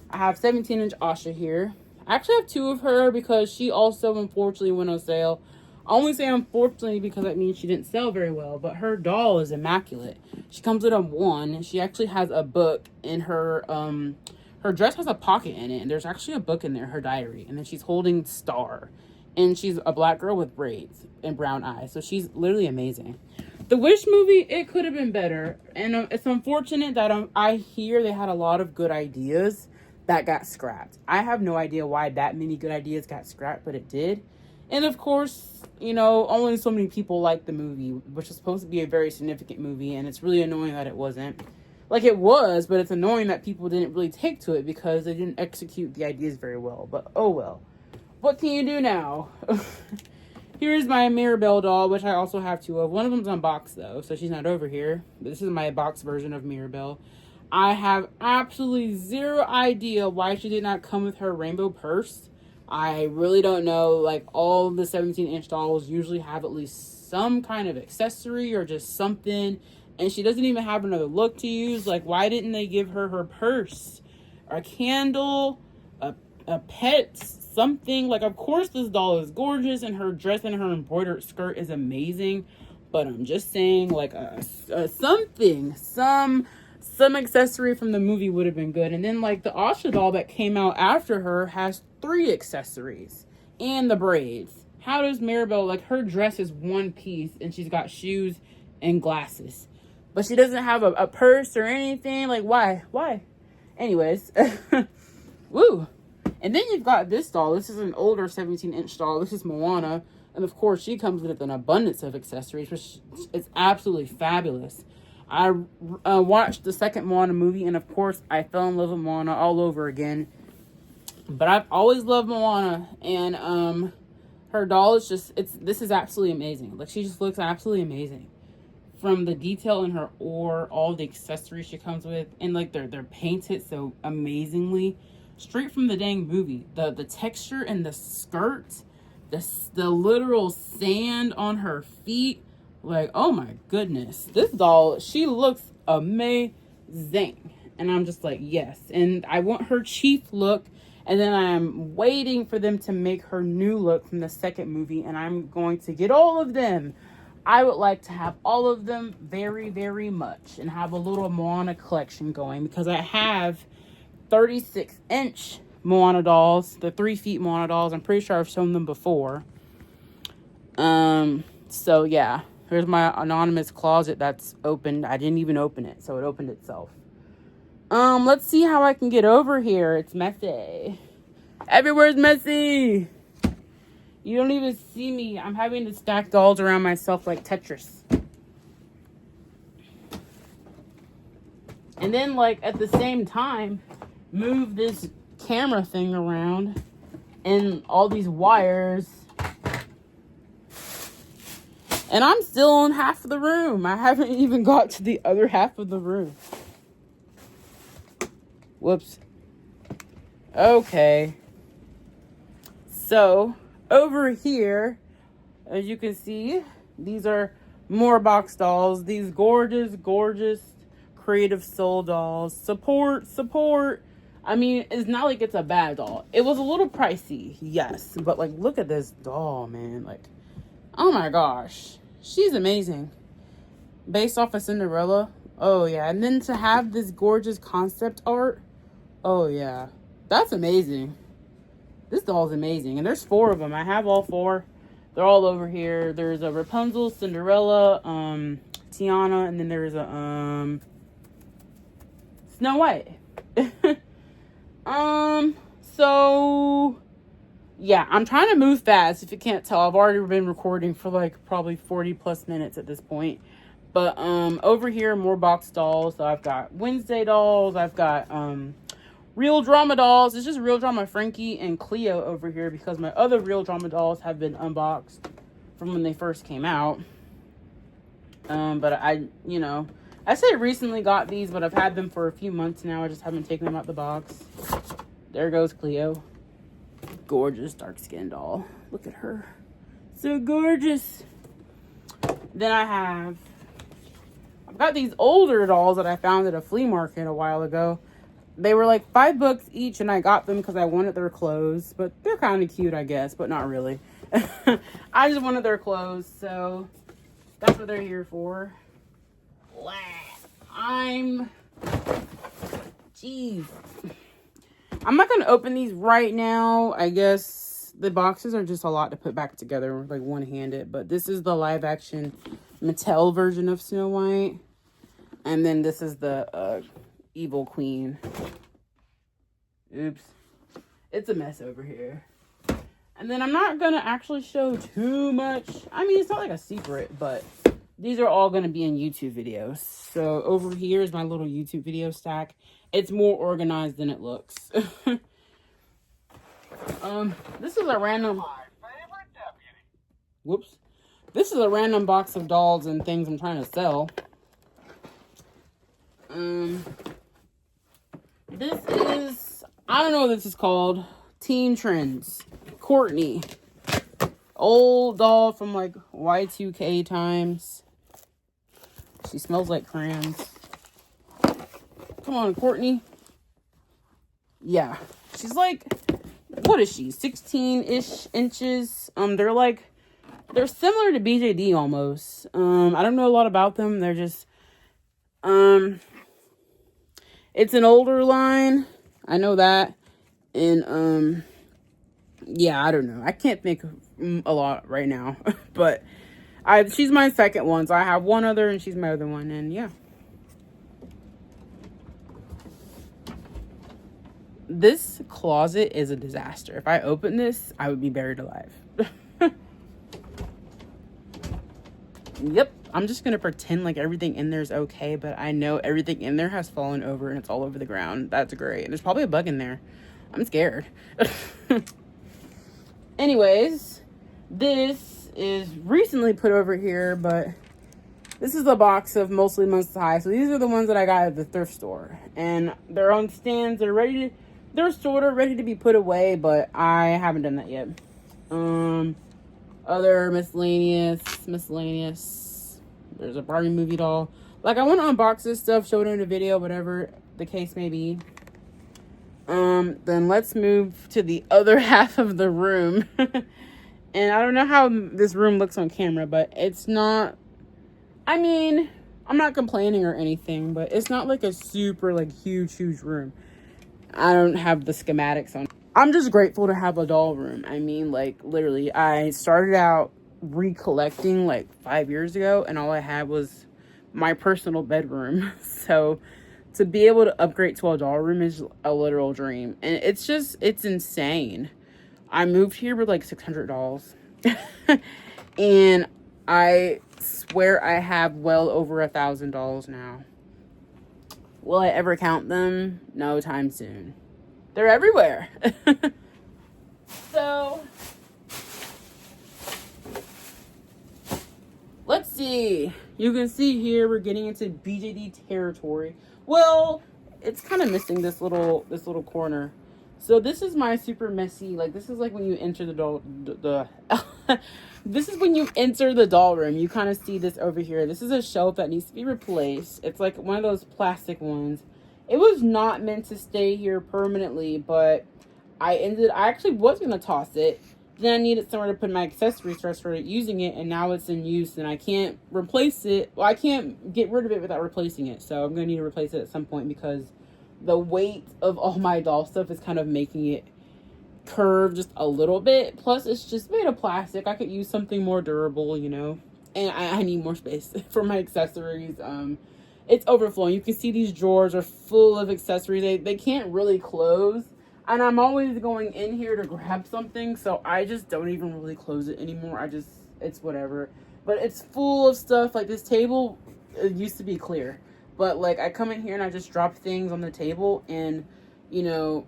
I have 17-inch Asha here. I actually have 2 of her because she also unfortunately went on sale. I only say unfortunately because that means she didn't sell very well, but her doll is immaculate. She comes with a 1. She actually has a book in her, her dress has a pocket in it, and there's actually a book in there, her diary, and then she's holding Star, and she's a black girl with braids and brown eyes, so she's literally amazing. The Wish movie, it could have been better, and it's unfortunate that I hear they had a lot of good ideas that got scrapped. I have no idea why that many good ideas got scrapped, but it did. And of course, you know, only so many people like the movie, which is supposed to be a very significant movie, and it's really annoying that it wasn't. Like, it was, but it's annoying that people didn't really take to it because they didn't execute the ideas very well. But oh well. What can you do now? Here's my Mirabelle doll, which I also have 2 of. One of them's unboxed, though, so she's not over here. But this is my box version of Mirabelle. I have absolutely zero idea why she did not come with her rainbow purse. I really don't know. Like, all the 17-inch dolls usually have at least some kind of accessory or just something. And she doesn't even have another look to use. Like, why didn't they give her her purse? A candle? A pet? Something? Like, of course this doll is gorgeous. And her dress and her embroidered skirt is amazing. But I'm just saying, like, something. Some accessory from the movie would have been good. And then, like, the Asha doll that came out after her has 3 accessories. And the braids. How does Mirabelle, like, her dress is one piece. And she's got shoes and glasses. But she doesn't have a purse or anything. Like, why? Why? Anyways. Woo. And then you've got this doll. This is an older 17-inch doll. This is Moana. And, of course, she comes with an abundance of accessories, which is absolutely fabulous. I watched the second Moana movie, and, of course, I fell in love with Moana all over again. But I've always loved Moana. And her doll is just, this is absolutely amazing. Like, she just looks absolutely amazing. From the detail in her oar, all the accessories she comes with, and like they're painted so amazingly, straight from the dang movie. The texture and the skirt, the literal sand on her feet, like, oh my goodness, this doll, she looks amazing, and I'm just like, yes. And I want her chief look, and then I'm waiting for them to make her new look from the second movie, and I'm going to get all of them. I would like to have all of them very, very much and have a little Moana collection going because I have 36-inch Moana dolls, the 3 feet Moana dolls. I'm pretty sure I've shown them before. So yeah, here's my anonymous closet that's opened. I didn't even open it, so it opened itself. Let's see how I can get over here. It's messy. Everywhere's messy. You don't even see me. I'm having to stack dolls around myself like Tetris. And then, like, at the same time, move this camera thing around and all these wires. And I'm still in half of the room. I haven't even got to the other half of the room. Whoops. Okay. So, over here, as you can see, these are more box dolls. These gorgeous, gorgeous Creative Soul dolls. Support. I mean, it's not like it's a bad doll. It was a little pricey, yes. But, like, look at this doll, man. Like, oh my gosh. She's amazing. Based off of Cinderella. Oh, yeah. And then to have this gorgeous concept art. Oh, yeah. That's amazing. This doll's amazing. And there's 4 of them. I have all 4. They're all over here. There's a Rapunzel, Cinderella, Tiana, and then there's a Snow White. So yeah, I'm trying to move fast. If you can't tell, I've already been recording for like probably 40 plus minutes at this point. But over here, more box dolls. So I've got Wednesday dolls. I've got Real Drama dolls. It's just Real Drama Frankie and Cleo over here because my other Real Drama dolls have been unboxed from when they first came out. But I say recently got these, but I've had them for a few months now. I just haven't taken them out the box. There goes Cleo. Gorgeous dark skin doll. Look at her. So gorgeous. Then I have I've got these older dolls that I found at a flea market a while ago. They were like $5 each, and I got them because I wanted their clothes. But they're kind of cute, I guess, but not really. I just wanted their clothes, so that's what they're here for. Jeez. I'm not going to open these right now. I guess the boxes are just a lot to put back together, like one-handed. But this is the live-action Mattel version of Snow White. And then this is the Evil Queen. Oops. It's a mess over here. And then I'm not going to actually show too much. I mean, it's not like a secret, but these are all going to be in YouTube videos. So over here is my little YouTube video stack. It's more organized than it looks. This is a random... Whoops. This is a random box of dolls and things I'm trying to sell. This is... I don't know what this is called. Teen Trends. Courtney. Old doll from like Y2K times. She smells like crayons. Come on, Courtney. Yeah. She's like, what is she? 16-ish inches. They're similar to BJD almost. I don't know a lot about them. They're just, it's an older line. I know that. And, yeah, I don't know. I can't think a lot right now. But she's my second one. So I have one other and she's my other one. And yeah. This closet is a disaster. If I open this, I would be buried alive. Yep. I'm just going to pretend like everything in there is okay. But I know everything in there has fallen over and it's all over the ground. That's great. And there's probably a bug in there. I'm scared. Anyways, this is recently put over here, but this is a box of mostly Monster High. So these are the ones that I got at the thrift store, and they're on stands. They're sort of ready to be put away, but I haven't done that yet. Other miscellaneous. There's a Barbie movie doll. Like, I want to unbox this stuff, show it in a video, whatever the case may be. Then let's move to the other half of the room. And I don't know how this room looks on camera, but it's not, I mean, I'm not complaining or anything, but it's not like a super, like, huge room. I don't have the schematics on. I'm just grateful to have a doll room. I mean, like, literally, I started out recollecting, like, 5 years ago, and all I had was my personal bedroom. So to be able to upgrade to a doll room is a literal dream. And it's insane. I moved here with like 600 dolls. And I swear I have well over 1,000 dolls now. Will I ever count them? No time soon. They're everywhere. So let's see. You can see here we're getting into BJD territory. Well, it's kind of missing this little corner. So this is my super messy, like, this is like when you enter this is when you enter the doll room. You kind of see this over here. This is a shelf that needs to be replaced. It's like one of those plastic ones. It was not meant to stay here permanently, but I actually was going to toss it. Then I needed somewhere to put my accessories, so I started using it, and now it's in use, and I can't replace it. Well, I can't get rid of it without replacing it, so I'm going to need to replace it at some point because the weight of all my doll stuff is kind of making it curve just a little bit. Plus, it's just made of plastic. I could use something more durable, you know, and I need more space for my accessories. It's overflowing. You can see these drawers are full of accessories. They can't really close. And I'm always going in here to grab something, so I just don't even really close it anymore. It's whatever. But it's full of stuff. Like, this table, it used to be clear. But, like, I come in here and I just drop things on the table, and, you know,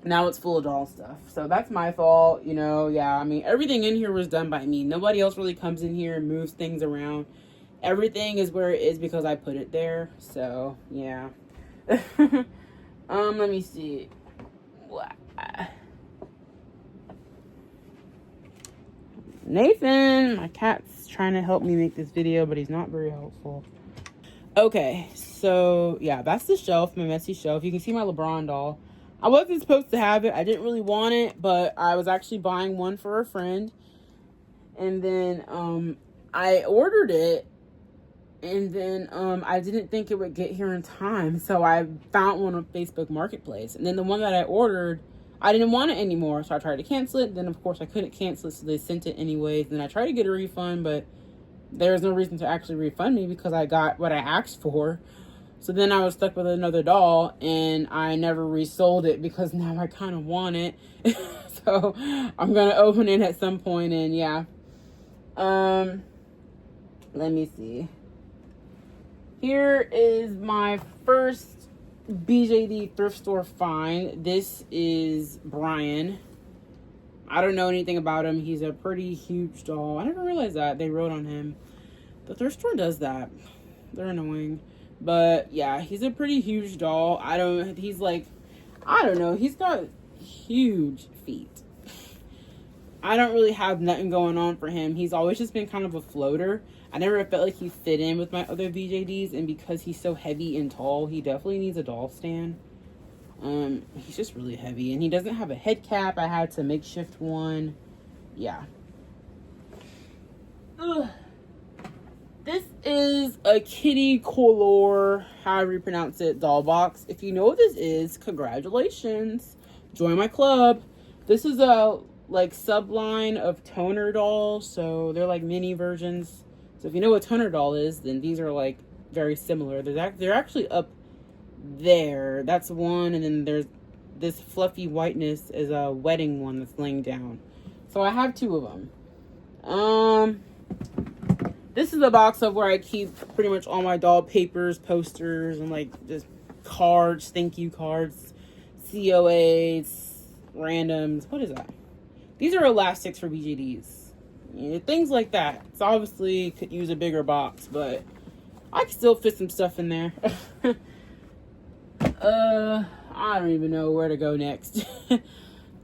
now it's full of doll stuff. So that's my fault, you know. Yeah, I mean, everything in here was done by me. Nobody else really comes in here and moves things around. Everything is where it is because I put it there. So, yeah. Let me see. Nathan, my cat's trying to help me make this video, but he's not very helpful. Okay, so yeah, that's the shelf, my messy shelf. You can see my LeBron doll. I wasn't supposed to have it. I didn't really want it, but I was actually buying one for a friend. And then I ordered it, and then I didn't think it would get here in time. So I found one on Facebook Marketplace. And then the one that I ordered, I didn't want it anymore. So I tried to cancel it. Then, of course, I couldn't cancel it, so they sent it anyways. Then I tried to get a refund, but there was no reason to actually refund me because I got what I asked for. So then I was stuck with another doll, and I never resold it because now I kind of want it. So I'm going to open it at some point, and yeah. Let me see. Here is my first BJD thrift store find. This is Brian. I don't know anything about him. He's a pretty huge doll. I never realized that they wrote on him. The thrift store does that. They're annoying. But yeah, he's a pretty huge doll. He's got huge feet. I don't really have nothing going on for him. He's always just been kind of a floater. I never felt like he fit in with my other BJDs, and because he's so heavy and tall, he definitely needs a doll stand. He's just really heavy, and he doesn't have a head cap. I had to makeshift one. Yeah. Ugh. This is a kitty color, however you pronounce it, doll box. If you know what this is, congratulations. Join my club. This is a subline of toner dolls, so they're like mini versions. So if you know what toner doll is, then these are like very similar. They're actually up there. That's one, and then there's this fluffy whiteness is a wedding one that's laying down. So I have two of them. This is a box of where I keep pretty much all my doll papers, posters, and like just cards, thank you cards, COAs, randoms. What is that? These are elastics for BJDs. Yeah, things like that. It's obviously could use a bigger box, but I can still fit some stuff in there. I don't even know where to go next.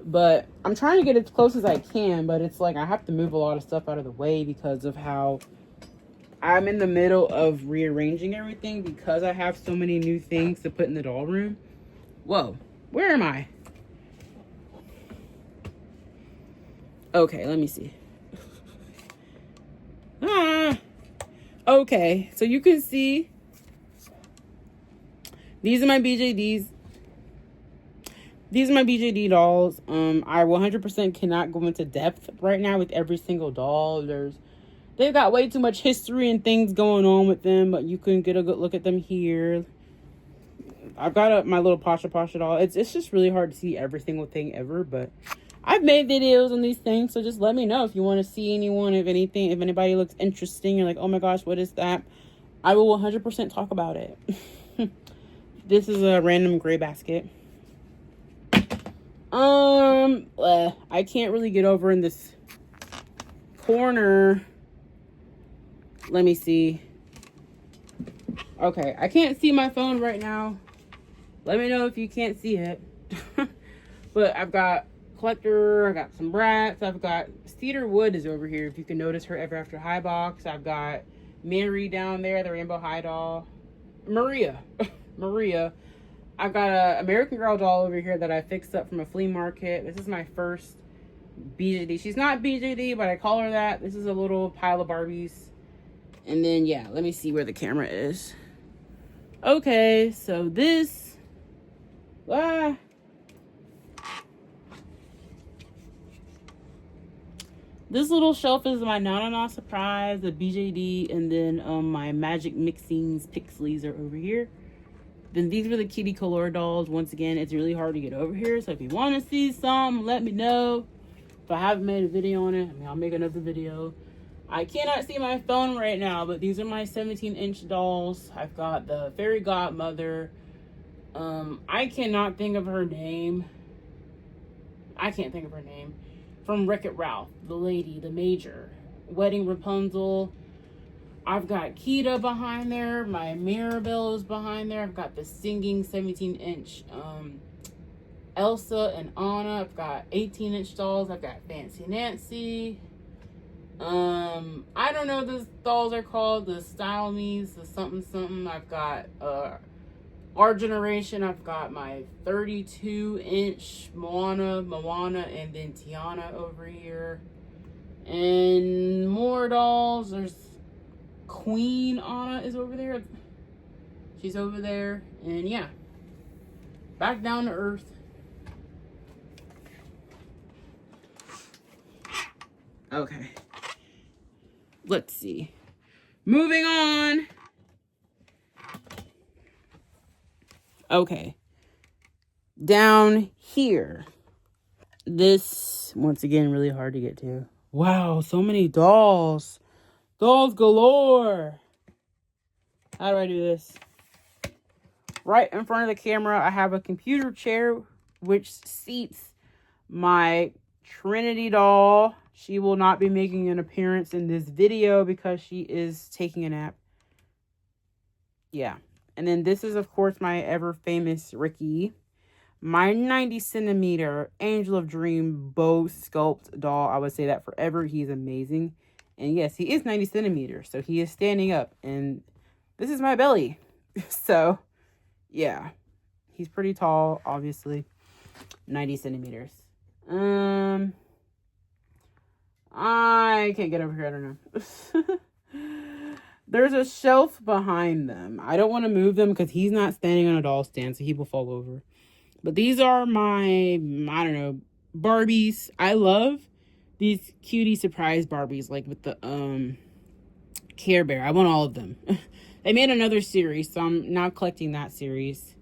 But I'm trying to get as close as I can, but it's like I have to move a lot of stuff out of the way because of how I'm in the middle of rearranging everything because I have so many new things to put in the doll room. Whoa, where am I? Okay, let me see. Okay, so you can see these are my BJDs. These are my BJD dolls. I 100% cannot go into depth right now with every single doll. They've got way too much history and things going on with them, but you can get a good look at them here. I've got my little Pasha doll. It's just really hard to see every single thing ever, but I've made videos on these things, so just let me know if you want to see anyone, if anybody looks interesting. You're like, oh my gosh, what is that? I will 100% talk about it. This is a random gray basket. I can't really get over in this corner. Let me see. Okay, I can't see my phone right now. Let me know if you can't see it. But I've got collector, I got some brats, I've got Cedar Wood is over here, if you can notice her Ever After High box. I've got Mary down there, the Rainbow High doll. Maria. I've got a American Girl doll over here that I fixed up from a flea market. This is my first BJD. She's not BJD, but I call her that. This is a little pile of Barbies. And then, yeah, let me see where the camera is. Okay, so this... This little shelf is my Na surprise, the BJD, and then my Magic Mixings Pixies are over here. Then these were the kitty color dolls. Once again, it's really hard to get over here, so if you want to see some, let me know. If I haven't made a video on it, I'll make another video. I cannot see my phone right now, but these are my 17-inch dolls. I've got the Fairy Godmother. I cannot think of her name. From Wreck-It Ralph, the lady, the major. Wedding Rapunzel. I've got Kita behind there. My Mirabelle is behind there. I've got the singing 17-inch Elsa and Anna. I've got 18-inch dolls. I've got Fancy Nancy. I don't know what those dolls are called. The Style Me's, the something something. I've got our generation. I've got my 32-inch Moana, and then Tiana over here. And more dolls. There's Queen Anna is over there. She's over there. And yeah, back down to earth. Okay. Let's see. Moving on. Okay. Down here. This, once again, really hard to get to. Wow, so many dolls. Dolls galore. How do I do this? Right in front of the camera, I have a computer chair which seats my Trinity doll. She will not be making an appearance in this video because she is taking a nap. Yeah. And then this is, of course, my ever famous Ricky. My 90 centimeter Angel of Dream bow sculpt doll. I would say that forever. He's amazing. And yes, he is 90 centimeters. So he is standing up. And this is my belly. So, yeah. He's pretty tall, obviously. 90 centimeters. I can't get over here. I don't know. There's a shelf behind them. I don't want to move them because he's not standing on a doll stand, so he will fall over. But these are my, I don't know, Barbies. I love these cutie surprise Barbies, like with the Care Bear. I want all of them. They made another series, so I'm now collecting that series.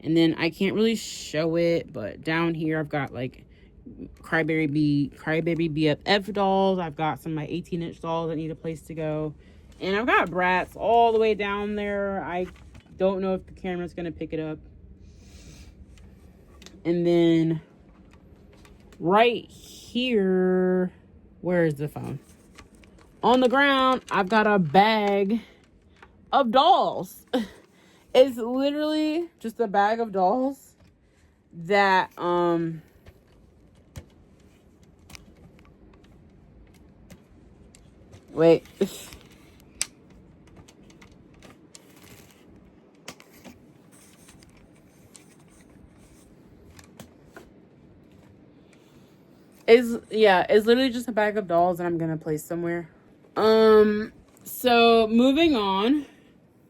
And then I can't really show it, but down here I've got like Crybaby BFF dolls. I've got some of my 18-inch dolls that need a place to go. And I've got Bratz all the way down there. I don't know if the camera's going to pick it up. And then right here, where is the phone? On the ground, I've got a bag of dolls. It's literally just a bag of dolls that, wait. It's literally just a bag of dolls that I'm gonna place somewhere. So moving on,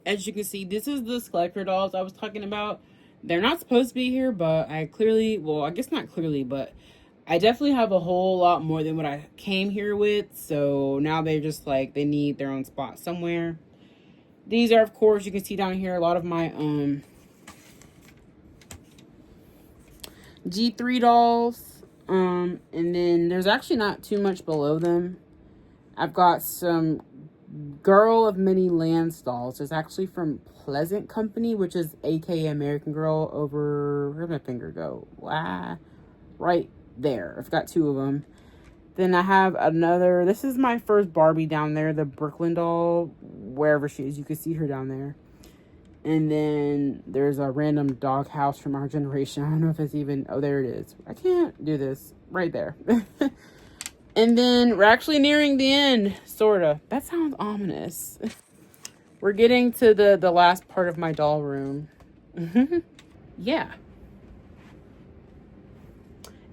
as you can see, this is the collector dolls I was talking about. They're not supposed to be here, but I clearly, well, I guess not clearly, but I definitely have a whole lot more than what I came here with. So now they're just like, they need their own spot somewhere. These are, of course, you can see down here, a lot of my G3 dolls. And then there's actually not too much below them. I've got some Girl of Many Lands dolls. It's actually from Pleasant Company, which is aka American Girl over, where'd my finger go? Wow. Right there. I've got two of them. Then I have another, this is my first Barbie down there, the Brooklyn doll, wherever she is. You can see her down there. And then there's a random dog house from our generation. I don't know if it's even, oh, there it is. I can't do this. Right there. And then we're actually nearing the end, sort of. That sounds ominous. We're getting to the last part of my doll room. Yeah.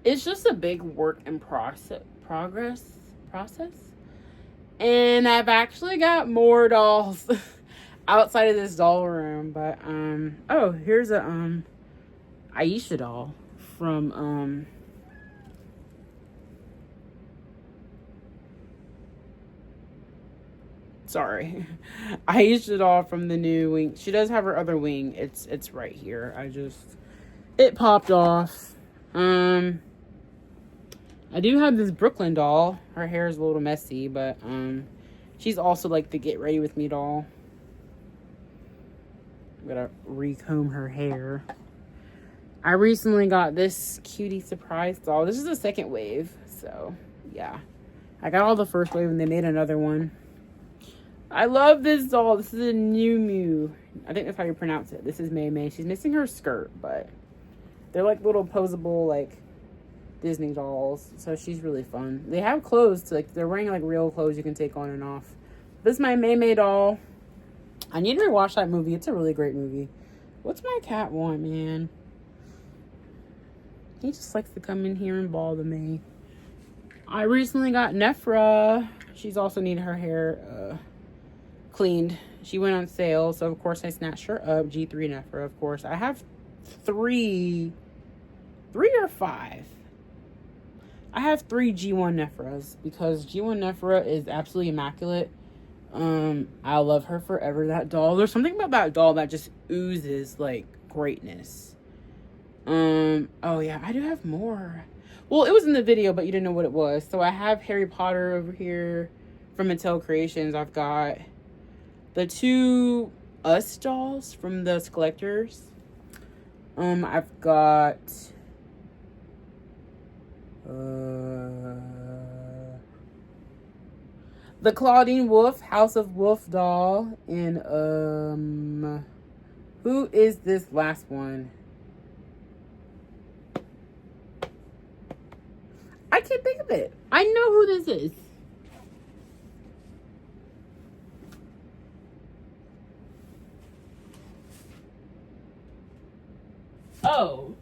It's just a big work in progress. And I've actually got more dolls outside of this doll room, but oh, here's a Aisha doll from sorry, Aisha doll from the new wing. She does have her other wing. It's right here. It popped off. I do have this Brooklyn doll. Her hair is a little messy, but she's also like the get ready with me doll. I'm gonna recomb her hair. I recently got this cutie surprise doll. This is the second wave, so yeah. I got all the first wave and they made another one. I love this doll. This is a Mew Mew. I think that's how you pronounce it. This is May May. She's missing her skirt, but they're like little posable, like Disney dolls. So she's really fun. They have clothes, like they're wearing like real clothes you can take on and off. This is my May doll. I need to rewatch that movie. It's a really great movie. What's my cat want, man? He just likes to come in here and bother me. I recently got Nephra. She's also needed her hair cleaned. She went on sale, so of course I snatched her up. G3 Nephra, of course. I have three or five. I have 3 G1 Nephras because G1 Nephra is absolutely immaculate. I love her forever, that doll. There's something about that doll that just oozes like greatness. Oh yeah, I do have more. Well, it was in the video, but you didn't know what it was. So I have Harry Potter over here from Mattel Creations. I've got the 2 Us dolls from the Collectors. I've got the Claudine Wolf, House of Wolf doll, and who is this last one? I can't think of it. I know who this is. Oh.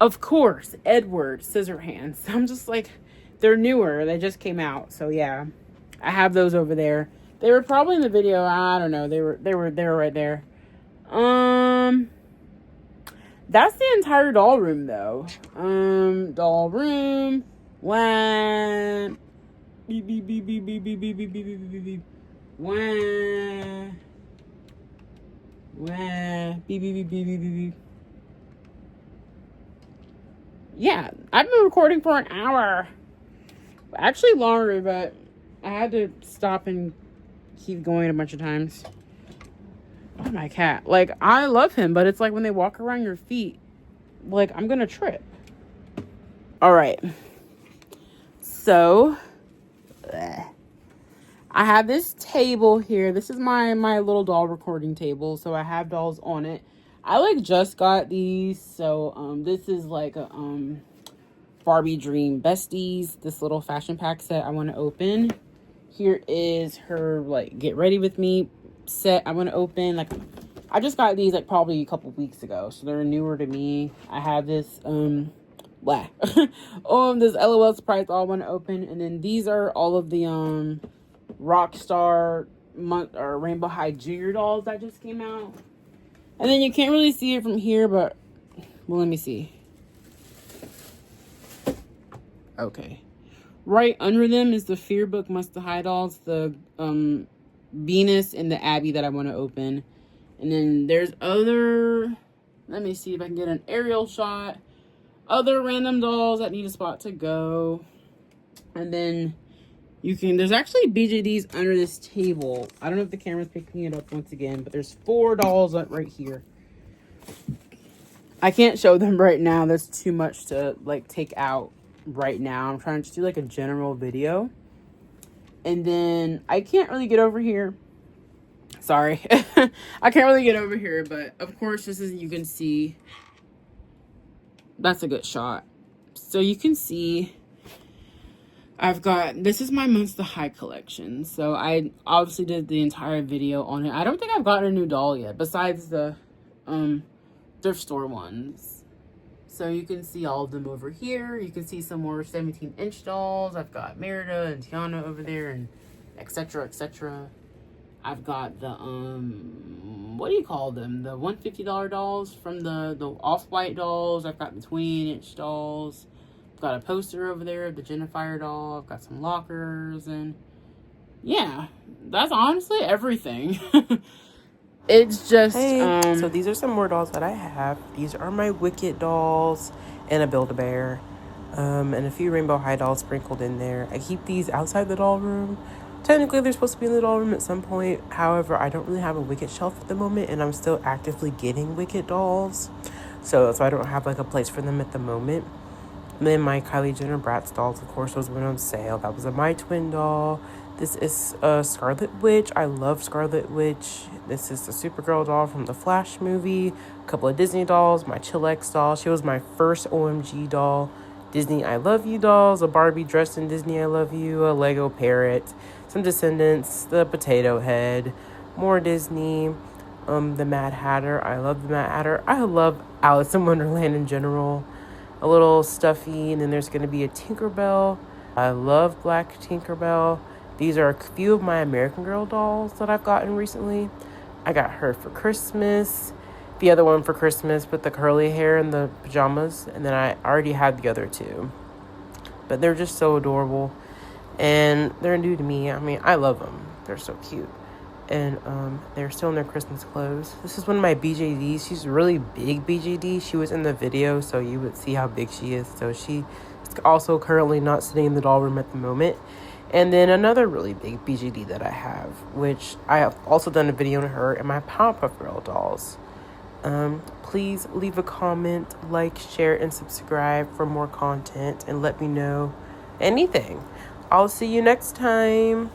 Of course, Edward Scissorhands. I'm just like, they're newer. They just came out. So yeah, I have those over there. They were probably in the video. I don't know. They were right there. That's the entire doll room though. Doll room. Wah. Beep beep beep beep beep beep beep beep beep beep beep beep. Wah. Wah. Beep beep beep beep beep beep beep. Yeah, I've been recording for an hour. Actually longer, but I had to stop and keep going a bunch of times. Oh, my cat. Like, I love him, but it's like when they walk around your feet, like, I'm gonna trip. All right. So, I have this table here. This is my little doll recording table. So, I have dolls on it. I like just got these. So, this is like a Barbie Dream Besties. This little fashion pack set I want to open. Here is her like get ready with me set I want to open. Like, I just got these like probably a couple weeks ago, so they're newer to me. I have this this LOL surprise doll I want to open, and then these are all of the Rockstar month or Rainbow High Junior dolls that just came out. And then you can't really see it from here, but well, let me see. Okay. Right under them is the Fear Book Must High dolls, the Venus and the Abby that I want to open. And then there's other, let me see if I can get an aerial shot. Other random dolls that need a spot to go. And then there's actually BJDs under this table. I don't know if the camera's picking it up once again, but there's 4 dolls right here. I can't show them right now. There's too much to like take out right now. I'm trying to just do like a general video. And then I can't really get over here. Sorry. I can't really get over here, but of course this is, you can see, that's a good shot. So you can see I've got, this is my Monster High collection. So I obviously did the entire video on it. I don't think I've gotten a new doll yet besides the thrift store ones. So you can see all of them over here. You can see some more 17-inch dolls. I've got Merida and Tiana over there, and etc, etc. I've got the what do you call them? The $150 dolls from the Off-White dolls. I've got the 20-inch dolls. I've got a poster over there of the Jennifer doll. I've got some lockers, and yeah, that's honestly everything. It's just so these are some more dolls that I have. These are my Wicked dolls and a Build-A-Bear, and a few Rainbow High dolls sprinkled in there. I keep these outside the doll room. Technically they're supposed to be in the doll room at some point. However, I don't really have a Wicked shelf at the moment, and I'm still actively getting Wicked dolls, so I don't have like a place for them at the moment. And then my Kylie Jenner Bratz dolls, of course, those went on sale. That was a My Twin doll. This is Scarlet Witch. I love Scarlet Witch. This is the Supergirl doll from the Flash movie. A couple of Disney dolls. My Chillax doll. She was my first OMG doll. Disney I Love You dolls. A Barbie dressed in Disney I Love You. A Lego parrot. Some Descendants. The Potato Head. More Disney. The Mad Hatter. I love the Mad Hatter. I love Alice in Wonderland in general. A little stuffy. And then there's going to be a Tinkerbell. I love Black Tinkerbell. These are a few of my American Girl dolls that I've gotten recently. I got her for Christmas. The other one for Christmas with the curly hair and the pajamas. And then I already had the other two. But they're just so adorable. And they're new to me. I mean, I love them. They're so cute. And they're still in their Christmas clothes. This is one of my BJDs. She's a really big BJD. She was in the video, so you would see how big she is. So she is also currently not sitting in the doll room at the moment. And then another really big BJD that I have, which I have also done a video on her and my Powerpuff Girl dolls. Please leave a comment, like, share, and subscribe for more content, and let me know anything. I'll see you next time.